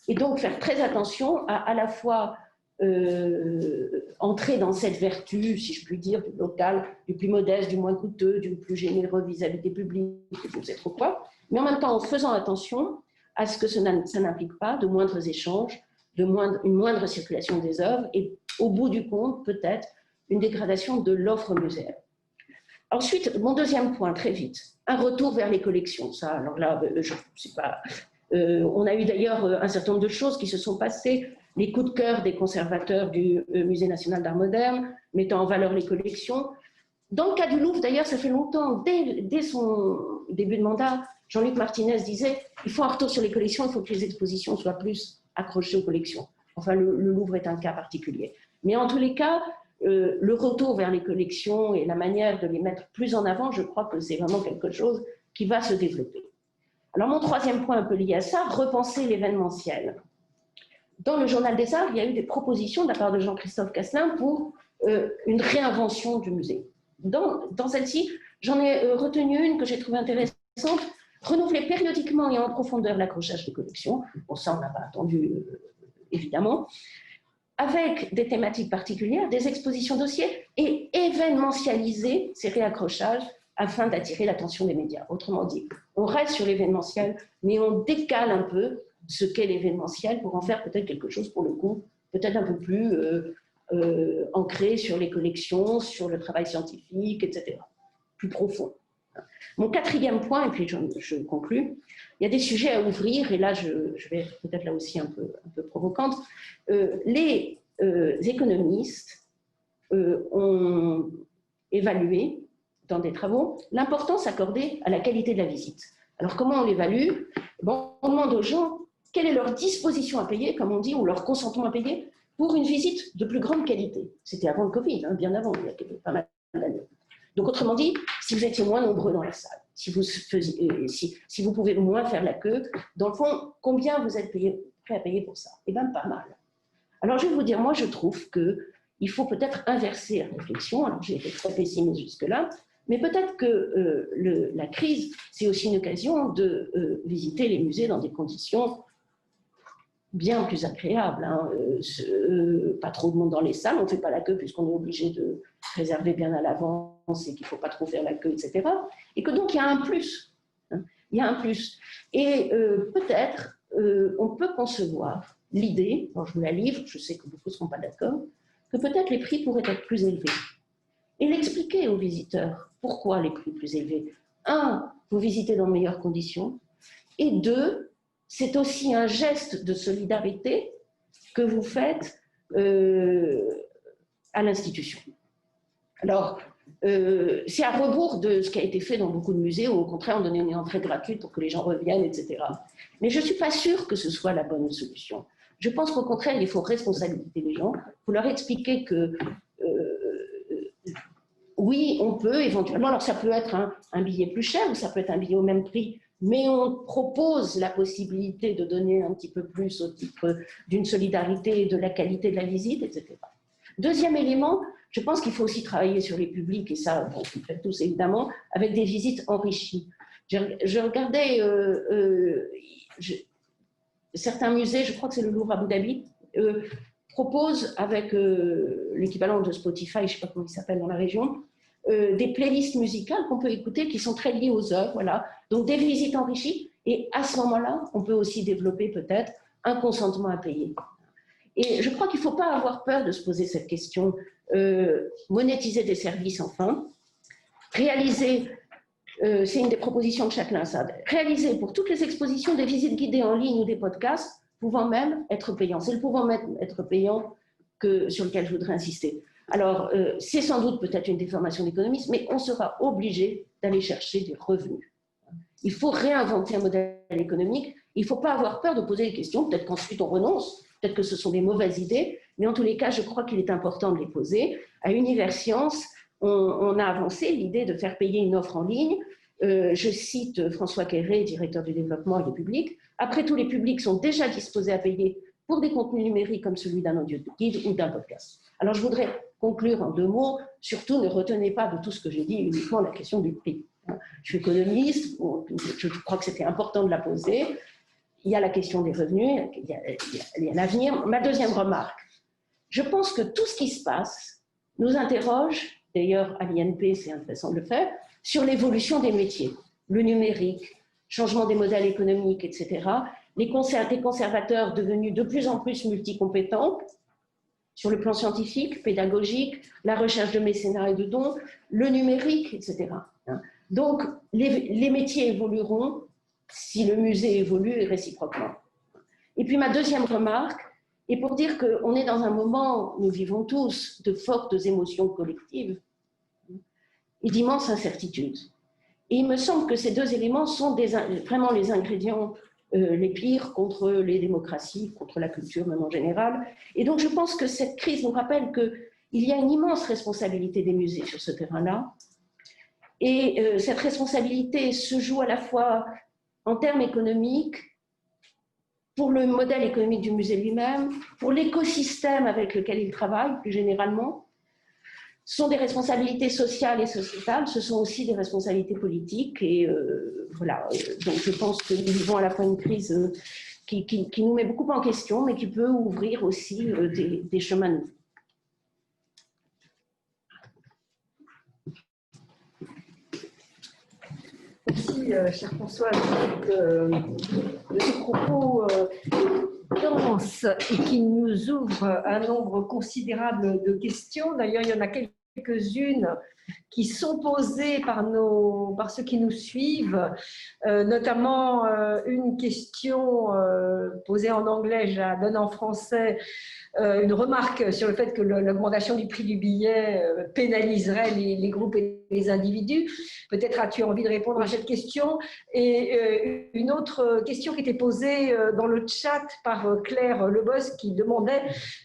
Et donc faire très attention à la fois entrer dans cette vertu, si je puis dire, du local, du plus modeste, du moins coûteux, du plus généreux vis-à-vis des publics, je ne sais trop quoi, mais en même temps en faisant attention à ce que ça n'implique pas de moindres échanges, une moindre circulation des œuvres et au bout du compte, peut-être, une dégradation de l'offre muséale. Ensuite, mon deuxième point, très vite, un retour vers les collections. Ça, alors là, je ne sais pas. On a eu d'ailleurs un certain nombre de choses qui se sont passées. Les coups de cœur des conservateurs du Musée national d'art moderne, mettant en valeur les collections. Dans le cas du Louvre, d'ailleurs, ça fait longtemps, dès son début de mandat, Jean-Luc Martinez disait il faut un retour sur les collections, il faut que les expositions soient plus accrochées aux collections. Enfin, le Louvre est un cas particulier. Mais en tous les cas, le retour vers les collections et la manière de les mettre plus en avant, je crois que c'est vraiment quelque chose qui va se développer. Alors, mon troisième point un peu lié à ça, repenser l'événementiel. Dans le Journal des Arts, il y a eu des propositions de la part de Jean-Christophe Casselin pour une réinvention du musée. Dans celle-ci, j'en ai retenu une que j'ai trouvée intéressante, renouveler périodiquement et en profondeur l'accrochage des collections. Bon, ça, on n'a pas attendu, évidemment, avec des thématiques particulières, des expositions dossiers et événementialiser ces réaccrochages afin d'attirer l'attention des médias. Autrement dit, on reste sur l'événementiel, mais on décale un peu ce qu'est l'événementiel pour en faire peut-être quelque chose, pour le coup, peut-être un peu plus ancré sur les collections, sur le travail scientifique, etc. Plus profond. Mon quatrième point, et puis je conclus, il y a des sujets à ouvrir, et là je vais être peut-être là aussi un peu provocante. Les économistes ont évalué dans des travaux l'importance accordée à la qualité de la visite. Alors comment on l'évalue? Bon, on demande aux gens quelle est leur disposition à payer, comme on dit, ou leur consentement à payer pour une visite de plus grande qualité. C'était avant le Covid, hein, bien avant, il y a pas mal d'années. Donc autrement dit, si vous étiez moins nombreux dans la salle, si vous pouvez moins faire la queue, dans le fond, combien vous êtes prêt à payer pour ça? Eh bien, pas mal. Alors je vais vous dire, moi je trouve qu'il faut peut-être inverser la réflexion. Alors j'ai été très pessimiste jusque-là, mais peut-être que la crise, c'est aussi une occasion de visiter les musées dans des conditions bien plus agréables. Hein. Pas trop de monde dans les salles, on ne fait pas la queue puisqu'on est obligé de réserver bien à l'avance et qu'il ne faut pas trop faire la queue, etc. Et que donc il y a un plus. Hein. Il y a un plus. Et peut-être on peut concevoir l'idée, alors je vous la livre, je sais que beaucoup ne seront pas d'accord, que peut-être les prix pourraient être plus élevés. Et l'expliquer aux visiteurs. Pourquoi les prix plus élevés? Un, vous visitez dans de meilleures conditions. Et deux, c'est aussi un geste de solidarité que vous faites à l'institution. Alors, c'est à rebours de ce qui a été fait dans beaucoup de musées, où au contraire on donnait une entrée gratuite pour que les gens reviennent, etc. Mais je ne suis pas sûre que ce soit la bonne solution. Je pense qu'au contraire, il faut responsabiliser les gens, il faut leur expliquer que oui, on peut éventuellement, alors ça peut être un billet plus cher ou ça peut être un billet au même prix, mais on propose la possibilité de donner un petit peu plus au titre d'une solidarité et de la qualité de la visite, etc. Deuxième élément, je pense qu'il faut aussi travailler sur les publics, et ça, bon, on fait tous évidemment, avec des visites enrichies. Je regardais certains musées, je crois que c'est le Louvre à Abu Dhabi, propose avec l'équivalent de Spotify, je ne sais pas comment il s'appelle dans la région, des playlists musicales qu'on peut écouter qui sont très liées aux œuvres, voilà. Donc des visites enrichies, et à ce moment-là, on peut aussi développer peut-être un consentement à payer. Et je crois qu'il ne faut pas avoir peur de se poser cette question, monétiser des services enfin, réaliser, c'est une des propositions de Châtelain, ça, réaliser pour toutes les expositions des visites guidées en ligne ou des podcasts, pouvant même être payants. C'est le pouvant même être payant sur lequel je voudrais insister. Alors, c'est sans doute peut-être une déformation d'économiste, mais on sera obligé d'aller chercher des revenus. Il faut réinventer un modèle économique. Il ne faut pas avoir peur de poser des questions. Peut-être qu'ensuite on renonce, peut-être que ce sont des mauvaises idées, mais en tous les cas, je crois qu'il est important de les poser. À Univers Sciences, on a avancé l'idée de faire payer une offre en ligne. Je cite François Quéré, directeur du développement et du public. Après tout, les publics sont déjà disposés à payer pour des contenus numériques comme celui d'un audio guide ou d'un podcast. Alors, je voudrais conclure en 2 mots. Surtout, ne retenez pas de tout ce que j'ai dit uniquement la question du prix. Je suis économiste, je crois que c'était important de la poser. il y a la question des revenus, il y a l'avenir. Ma deuxième remarque, je pense que tout ce qui se passe nous interroge, d'ailleurs à l'INP c'est intéressant de le faire, sur l'évolution des métiers, le numérique, changement des modèles économiques, etc. Les conservateurs devenus de plus en plus multicompétents sur le plan scientifique, pédagogique, la recherche de mécénat et de dons, le numérique, etc. Donc, les métiers évolueront si le musée évolue réciproquement. Et puis ma deuxième remarque est pour dire qu'on est dans un moment, nous vivons tous, de fortes émotions collectives et d'immenses incertitudes. Et il me semble que ces deux éléments sont vraiment les ingrédients les pires contre les démocraties, contre la culture même en général. Et donc je pense que cette crise nous rappelle qu'il y a une immense responsabilité des musées sur ce terrain-là. Et cette responsabilité se joue à la fois en termes économiques, pour le modèle économique du musée lui-même, pour l'écosystème avec lequel il travaille plus généralement. Ce sont des responsabilités sociales et sociétales, ce sont aussi des responsabilités politiques. Et voilà, donc je pense que nous vivons à la fois une crise qui nous met beaucoup en question, mais qui peut ouvrir aussi des chemins nouveaux. Merci, chère Françoise, de ce propos dense et qui nous ouvre un nombre considérable de questions. D'ailleurs, il y en a quelques-unes qui sont posées par ceux qui nous suivent, notamment une question posée en anglais, je la donne en français, une remarque sur le fait que l'augmentation du prix du billet pénaliserait les groupes et les individus. Peut-être as-tu envie de répondre à cette question. Et une autre question qui était posée dans le chat par Claire Lebos qui demandait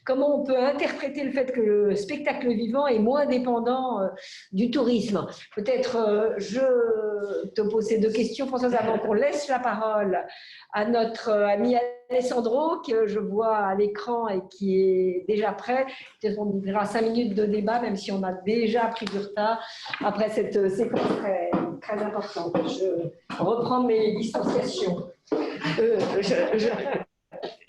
comment on peut interpréter le fait que le spectacle vivant est moins dépendant du tourisme. Peut-être je te pose ces deux questions, Françoise, avant qu'on laisse la parole à notre ami Alessandro, que je vois à l'écran et qui est déjà prêt. On verra 5 minutes de débat, même si on a déjà pris du retard après cette séquence très, très importante. Je reprends mes distanciations.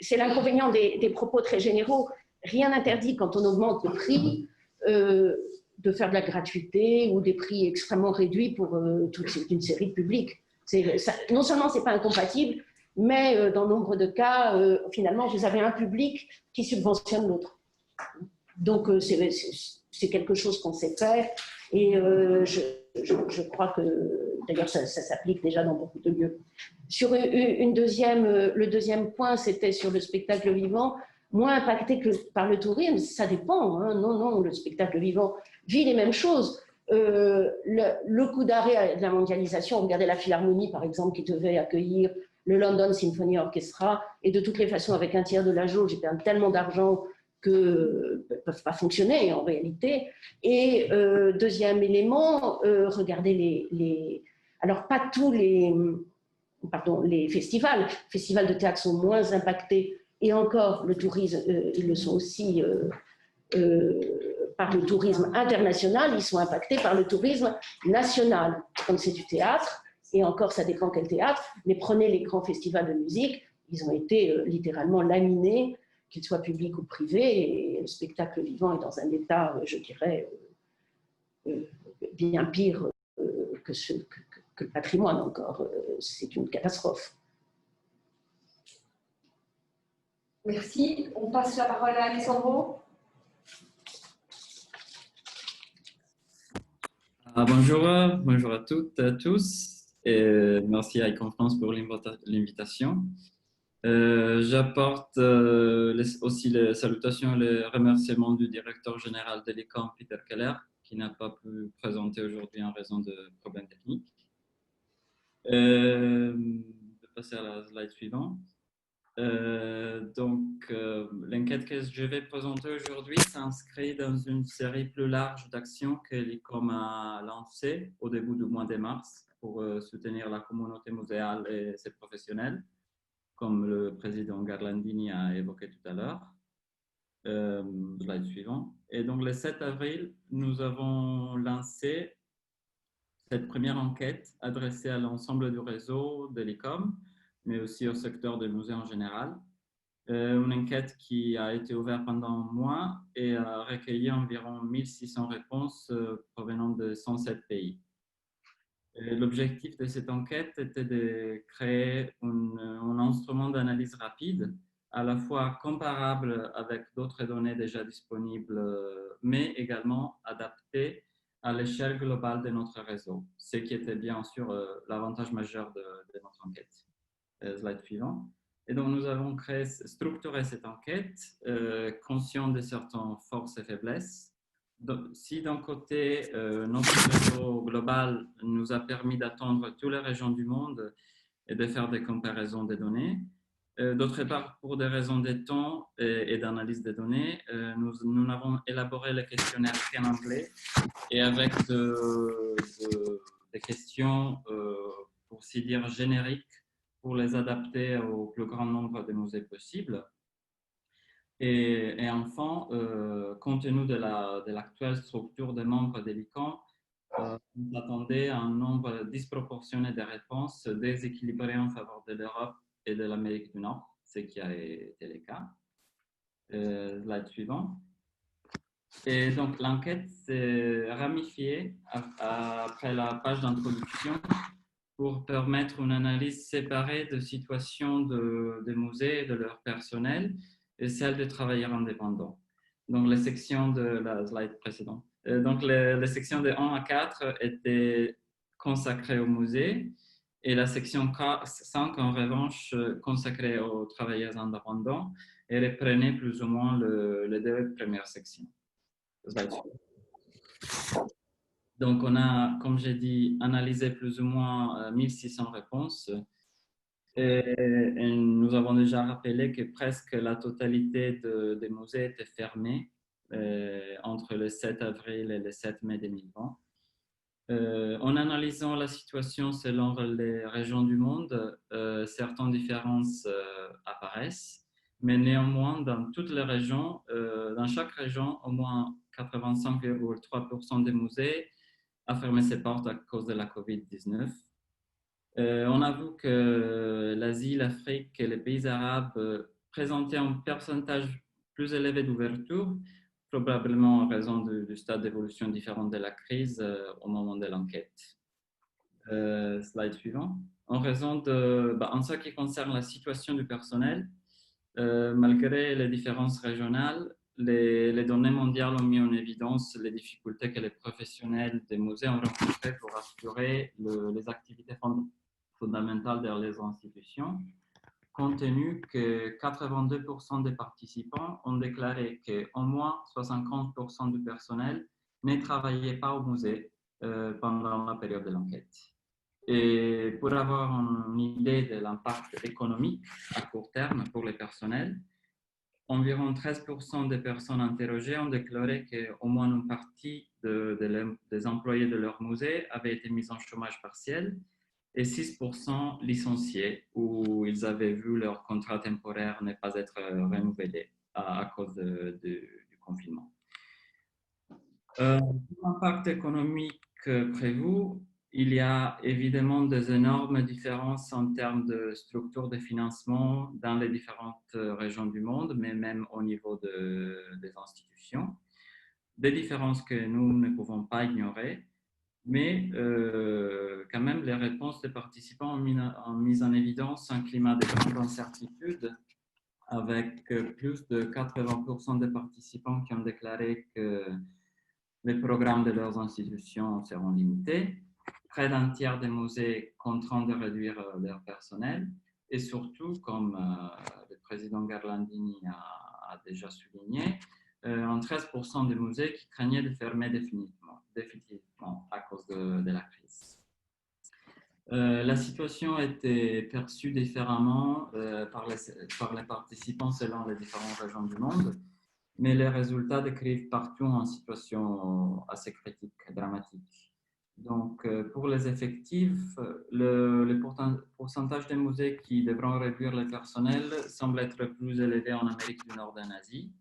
C'est l'inconvénient des propos très généraux. Rien n'interdit, quand on augmente le prix, de faire de la gratuité ou des prix extrêmement réduits pour toute une série de publics. Non seulement ce n'est pas incompatible, mais dans nombre de cas, finalement, vous avez un public qui subventionne l'autre. Donc, c'est quelque chose qu'on sait faire. Et je crois que, d'ailleurs, ça s'applique déjà dans beaucoup de lieux. Sur le deuxième point, c'était sur le spectacle vivant, moins impacté que par le tourisme. Ça dépend. Hein. Non, le spectacle vivant vit les mêmes choses. Le coup d'arrêt de la mondialisation, regardez la Philharmonie, par exemple, qui devait accueillir le London Symphony Orchestra, et de toutes les façons, avec un tiers de la jauge, ils perdent tellement d'argent que ne peuvent pas fonctionner en réalité. Et deuxième élément, regardez alors pas tous les festivals de théâtre sont moins impactés, et encore le tourisme, ils le sont aussi par le tourisme international, ils sont impactés par le tourisme national, comme c'est du théâtre, et encore ça dépend quel théâtre, mais prenez les grands festivals de musique, ils ont été littéralement laminés, qu'ils soient publics ou privés, et le spectacle vivant est dans un état, je dirais, bien pire que le patrimoine encore. C'est une catastrophe. Merci. On passe la parole à Alessandro. Bonjour à toutes et à tous. Et merci à Icon France pour l'invitation. J'apporte aussi les salutations et les remerciements du directeur général de l'ICOM, Peter Keller, qui n'a pas pu présenter aujourd'hui en raison de problèmes techniques. Je vais passer à la slide suivante. L'enquête que je vais présenter aujourd'hui s'inscrit dans une série plus large d'actions que l'ICOM a lancées au début du mois de mars pour soutenir la communauté muséale et ses professionnels, comme le président Garlandini a évoqué tout à l'heure. Slide suivant. Et donc, le 7 avril, nous avons lancé cette première enquête adressée à l'ensemble du réseau de l'ICOM mais aussi au secteur des musées en général. Une enquête qui a été ouverte pendant un mois et a recueilli environ 1600 réponses provenant de 107 pays. L'objectif de cette enquête était de créer un instrument d'analyse rapide, à la fois comparable avec d'autres données déjà disponibles, mais également adapté à l'échelle globale de notre réseau, ce qui était bien sûr l'avantage majeur de notre enquête. Slide suivant. Et donc, nous avons structuré cette enquête, conscient de certaines forces et faiblesses. Donc, si d'un côté, notre réseau global nous a permis d'attendre toutes les régions du monde et de faire des comparaisons des données, d'autre part, pour des raisons de temps et d'analyse des données, nous avons élaboré le questionnaire en anglais et avec des questions, pour s'y dire, génériques pour les adapter au plus grand nombre de musées possible. Et enfin, compte tenu de l'actuelle structure des membres de l'ICANN, on attendait un nombre disproportionné de réponses déséquilibrées en faveur de l'Europe et de l'Amérique du Nord, ce qui a été le cas. Slide suivant. Et donc, l'enquête s'est ramifiée après la page d'introduction pour permettre une analyse séparée de situations des musées et de leur personnel et celle des travailleurs indépendants. Donc, les sections de la slide précédente. Donc, les sections de 1 à 4 étaient consacrées aux musées et la section 5, en revanche, consacrée aux travailleurs indépendants et reprenait plus ou moins les deux premières sections. Slide. Donc, on a, comme j'ai dit, analysé plus ou moins 1600 réponses. Et nous avons déjà rappelé que presque la totalité des musées étaient fermés entre le 7 avril et le 7 mai 2020. En analysant la situation selon les régions du monde, certaines différences apparaissent, mais néanmoins, dans toutes les régions, dans chaque région, au moins 85,3% des musées a fermé ses portes à cause de la COVID-19. On avoue que l'Asie, l'Afrique et les pays arabes présentaient un pourcentage plus élevé d'ouverture, probablement en raison du stade d'évolution différent de la crise au moment de l'enquête. Slide suivant. En ce qui concerne la situation du personnel, malgré les différences régionales, les données mondiales ont mis en évidence les difficultés que les professionnels des musées ont rencontrées pour assurer les activités fondamentales de les institutions, compte tenu que 82% des participants ont déclaré qu'au moins 75% du personnel ne travaillait pas au musée pendant la période de l'enquête. Et pour avoir une idée de l'impact économique à court terme pour les personnels, environ 13% des personnes interrogées ont déclaré qu'au moins une partie des employés de leur musée avaient été mis en chômage partiel et 6% licenciés ou ils avaient vu leur contrat temporaire ne pas être renouvelé à cause du confinement. L'impact économique prévu, il y a évidemment des énormes différences en termes de structure de financement dans les différentes régions du monde, mais même au niveau des institutions. Des différences que nous ne pouvons pas ignorer, mais quand même les réponses des participants ont mis en évidence un climat de grande incertitude, avec plus de 80% des participants qui ont déclaré que les programmes de leurs institutions seront limités, près d'un tiers des musées contraints de réduire leur personnel, et surtout, comme le président Garlandini a déjà souligné, en 13% des musées qui craignaient de fermer définitivement à cause de la crise. La situation a été perçue différemment par les participants selon les différentes régions du monde, mais les résultats décrivent partout une situation assez critique, dramatique. Donc, pour les effectifs, le pourcentage des musées qui devront réduire le personnel semble être plus élevé en Amérique du Nord et en Asie,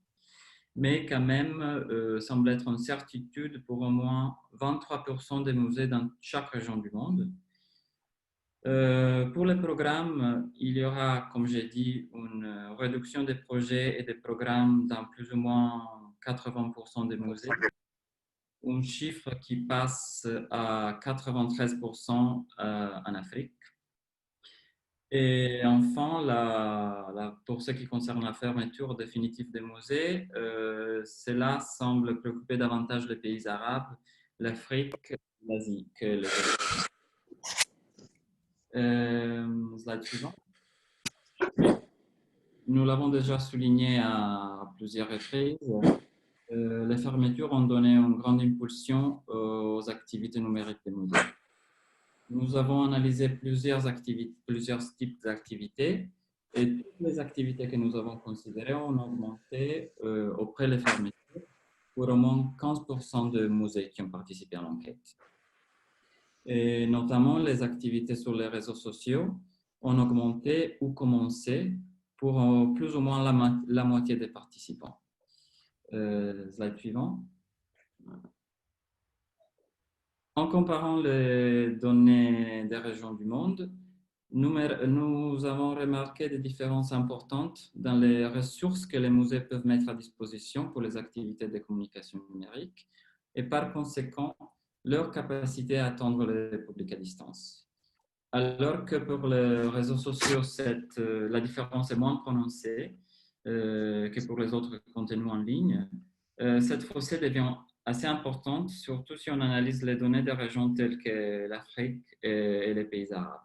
mais quand même semble être une certitude pour au moins 23% des musées dans chaque région du monde. Pour le programme, il y aura, comme j'ai dit, une réduction des projets et des programmes dans plus ou moins 80% des musées, un chiffre qui passe à 93% en Afrique. Et enfin, pour ce qui concerne la fermeture définitive des musées, cela semble préoccuper davantage les pays arabes, l'Afrique, l'Asie que les autres. Slide suivant. Nous l'avons déjà souligné à plusieurs reprises. Les fermetures ont donné une grande impulsion aux activités numériques des musées. Nous avons analysé plusieurs types d'activités et toutes les activités que nous avons considérées ont augmenté après les fermetures pour au moins 15% de musées qui ont participé à l'enquête. Et notamment, les activités sur les réseaux sociaux ont augmenté ou commencé pour plus ou moins la moitié des participants. Slide suivant. En comparant les données des régions du monde, nous avons remarqué des différences importantes dans les ressources que les musées peuvent mettre à disposition pour les activités de communication numérique et par conséquent, leur capacité à atteindre le public à distance. Alors que pour les réseaux sociaux, la différence est moins prononcée que pour les autres contenus en ligne, cette fossé devient assez importante, surtout si on analyse les données des régions telles que l'Afrique et les pays arabes.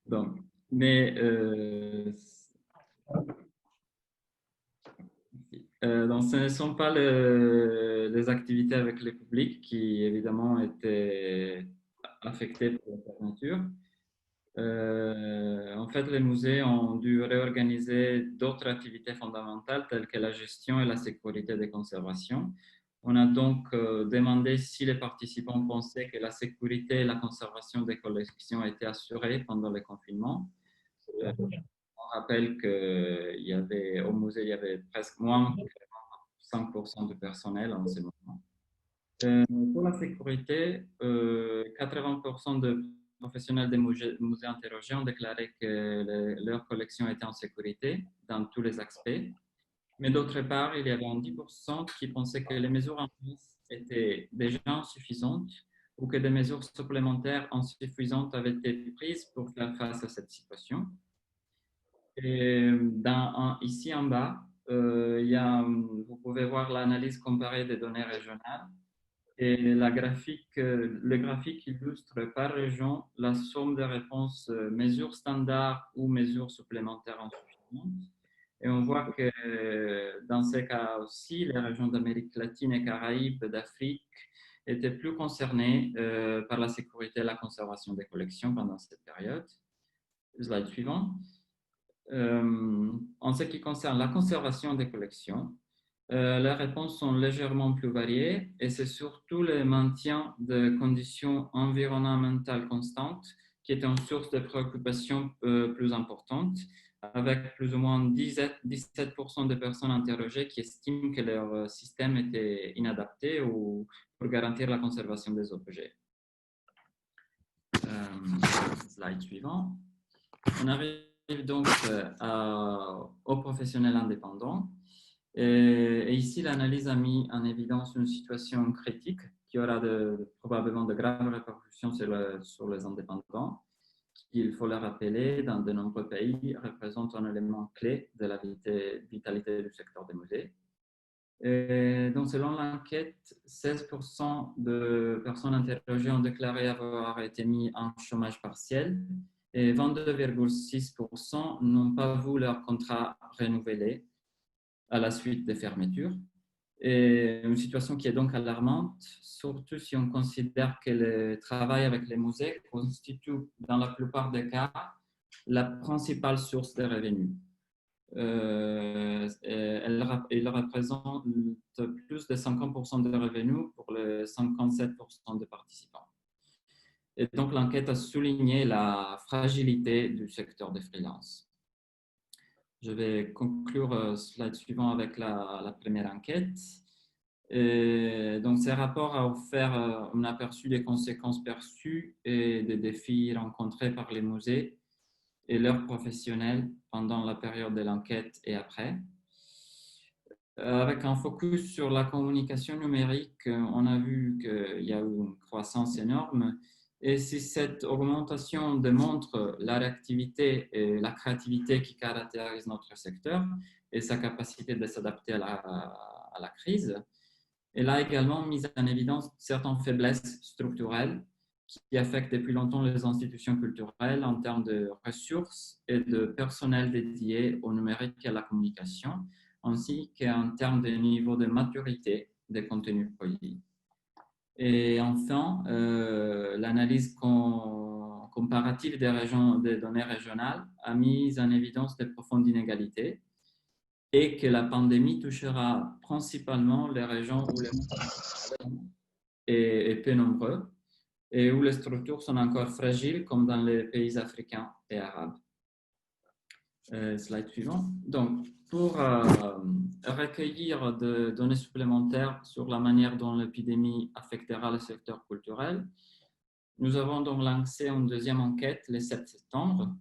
Donc, mais donc, ce ne sont pas les activités avec le public qui, évidemment, étaient affectées par la fermeture. En fait, les musées ont dû réorganiser d'autres activités fondamentales telles que la gestion et la sécurité des conservations. On a donc demandé si les participants pensaient que la sécurité et la conservation des collections étaient assurées pendant le confinement. On rappelle qu'au musée, il y avait presque moins que 5% de personnel en ce moment. Pour la sécurité, 80% de professionnels des musées interrogés ont déclaré que leur collection était en sécurité dans tous les aspects. Mais d'autre part, il y avait 10% qui pensaient que les mesures en place étaient déjà insuffisantes ou que des mesures supplémentaires insuffisantes avaient été prises pour faire face à cette situation. Et ici en bas, vous pouvez voir l'analyse comparée des données régionales. Et le graphique illustre par région la somme des réponses mesures standards ou mesures supplémentaires insuffisantes. Et on voit que dans ces cas aussi, les régions d'Amérique latine et Caraïbes, d'Afrique, étaient plus concernées par la sécurité et la conservation des collections pendant cette période. Slide suivant. En ce qui concerne la conservation des collections, les réponses sont légèrement plus variées et c'est surtout le maintien de conditions environnementales constantes qui est une source de préoccupation plus importante, avec plus ou moins 17% de personnes interrogées qui estiment que leur système était inadapté ou pour garantir la conservation des objets. Slide suivant. On arrive donc aux professionnels indépendants. Et ici, l'analyse a mis en évidence une situation critique qui aura probablement de graves répercussions sur les indépendants. Il faut le rappeler, dans de nombreux pays, représente un élément clé de la vitalité du secteur des musées. Et donc, selon l'enquête, 16% de personnes interrogées ont déclaré avoir été mis en chômage partiel et 22,6% n'ont pas vu leur contrat renouvelé à la suite des fermetures. Et une situation qui est donc alarmante, surtout si on considère que le travail avec les musées constitue, dans la plupart des cas, la principale source de revenus. Il représente plus de 50% de revenus pour les 57% de participants. Et donc, l'enquête a souligné la fragilité du secteur des freelances. Je vais conclure slide suivant avec la première enquête. Et donc, ces rapports ont offert un aperçu des conséquences perçues et des défis rencontrés par les musées et leurs professionnels pendant la période de l'enquête et après. Avec un focus sur la communication numérique, on a vu qu'il y a eu une croissance énorme. Et si cette augmentation démontre la réactivité et la créativité qui caractérisent notre secteur et sa capacité de s'adapter à la crise, elle a également mis en évidence certaines faiblesses structurelles qui affectent depuis longtemps les institutions culturelles en termes de ressources et de personnel dédié au numérique et à la communication, ainsi qu'en termes de niveau de maturité des contenus produits. Et enfin, l'analyse comparative des données régionales a mis en évidence de profondes inégalités et que la pandémie touchera principalement les régions où les est peu nombreux et où les structures sont encore fragiles, comme dans les pays africains et arabes. Slide suivant. Donc, pour recueillir des données supplémentaires sur la manière dont l'épidémie affectera le secteur culturel, nous avons donc lancé une deuxième enquête le 7 septembre.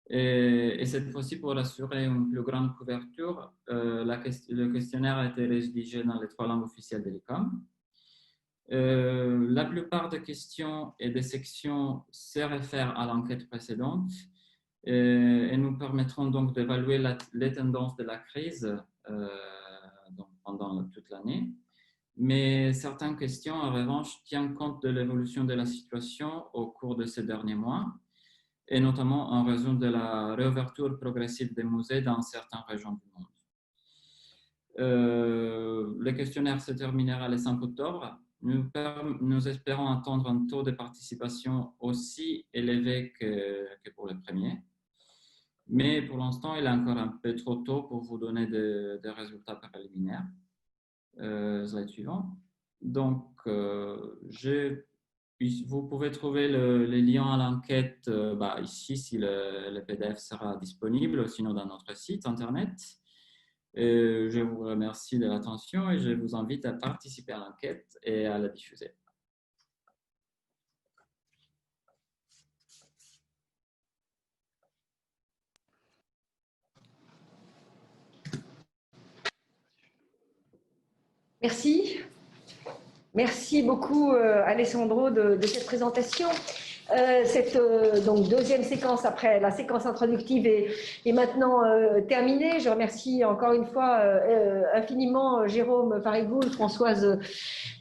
Et cette fois-ci, pour assurer une plus grande couverture, le questionnaire a été rédigé dans les 3 langues officielles de l'ICOM. La plupart des questions et des sections se réfèrent à l'enquête précédente et nous permettront donc d'évaluer les tendances de la crise donc pendant toute l'année. Mais certaines questions, en revanche, tiennent compte de l'évolution de la situation au cours de ces derniers mois, et notamment en raison de la réouverture progressive des musées dans certaines régions du monde. Le questionnaire se terminera le 5 octobre. Nous espérons atteindre un taux de participation aussi élevé que pour le premier. Mais pour l'instant, il est encore un peu trop tôt pour vous donner des résultats préliminaires. Slide suivant. Donc, vous pouvez trouver les liens à l'enquête ici si le PDF sera disponible, sinon dans notre site internet. Je vous remercie de l'attention et je vous invite à participer à l'enquête et à la diffuser. Merci. Merci beaucoup, Alessandro, de cette présentation. Cette donc, deuxième séquence après la séquence introductive est maintenant terminée. Je remercie encore une fois infiniment Jérôme Farigoul, Françoise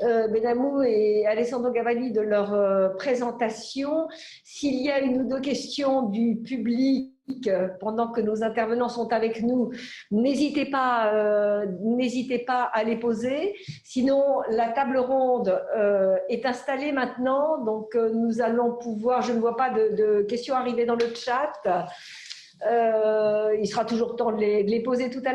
Benamou et Alessandro Gavalli de leur présentation. S'il y a une ou deux questions du public pendant que nos intervenants sont avec nous, n'hésitez pas à les poser. Sinon, la table ronde est installée maintenant, donc nous allons pouvoir, je ne vois pas de questions arriver dans le chat. Il sera toujours temps de les poser tout à l'heure.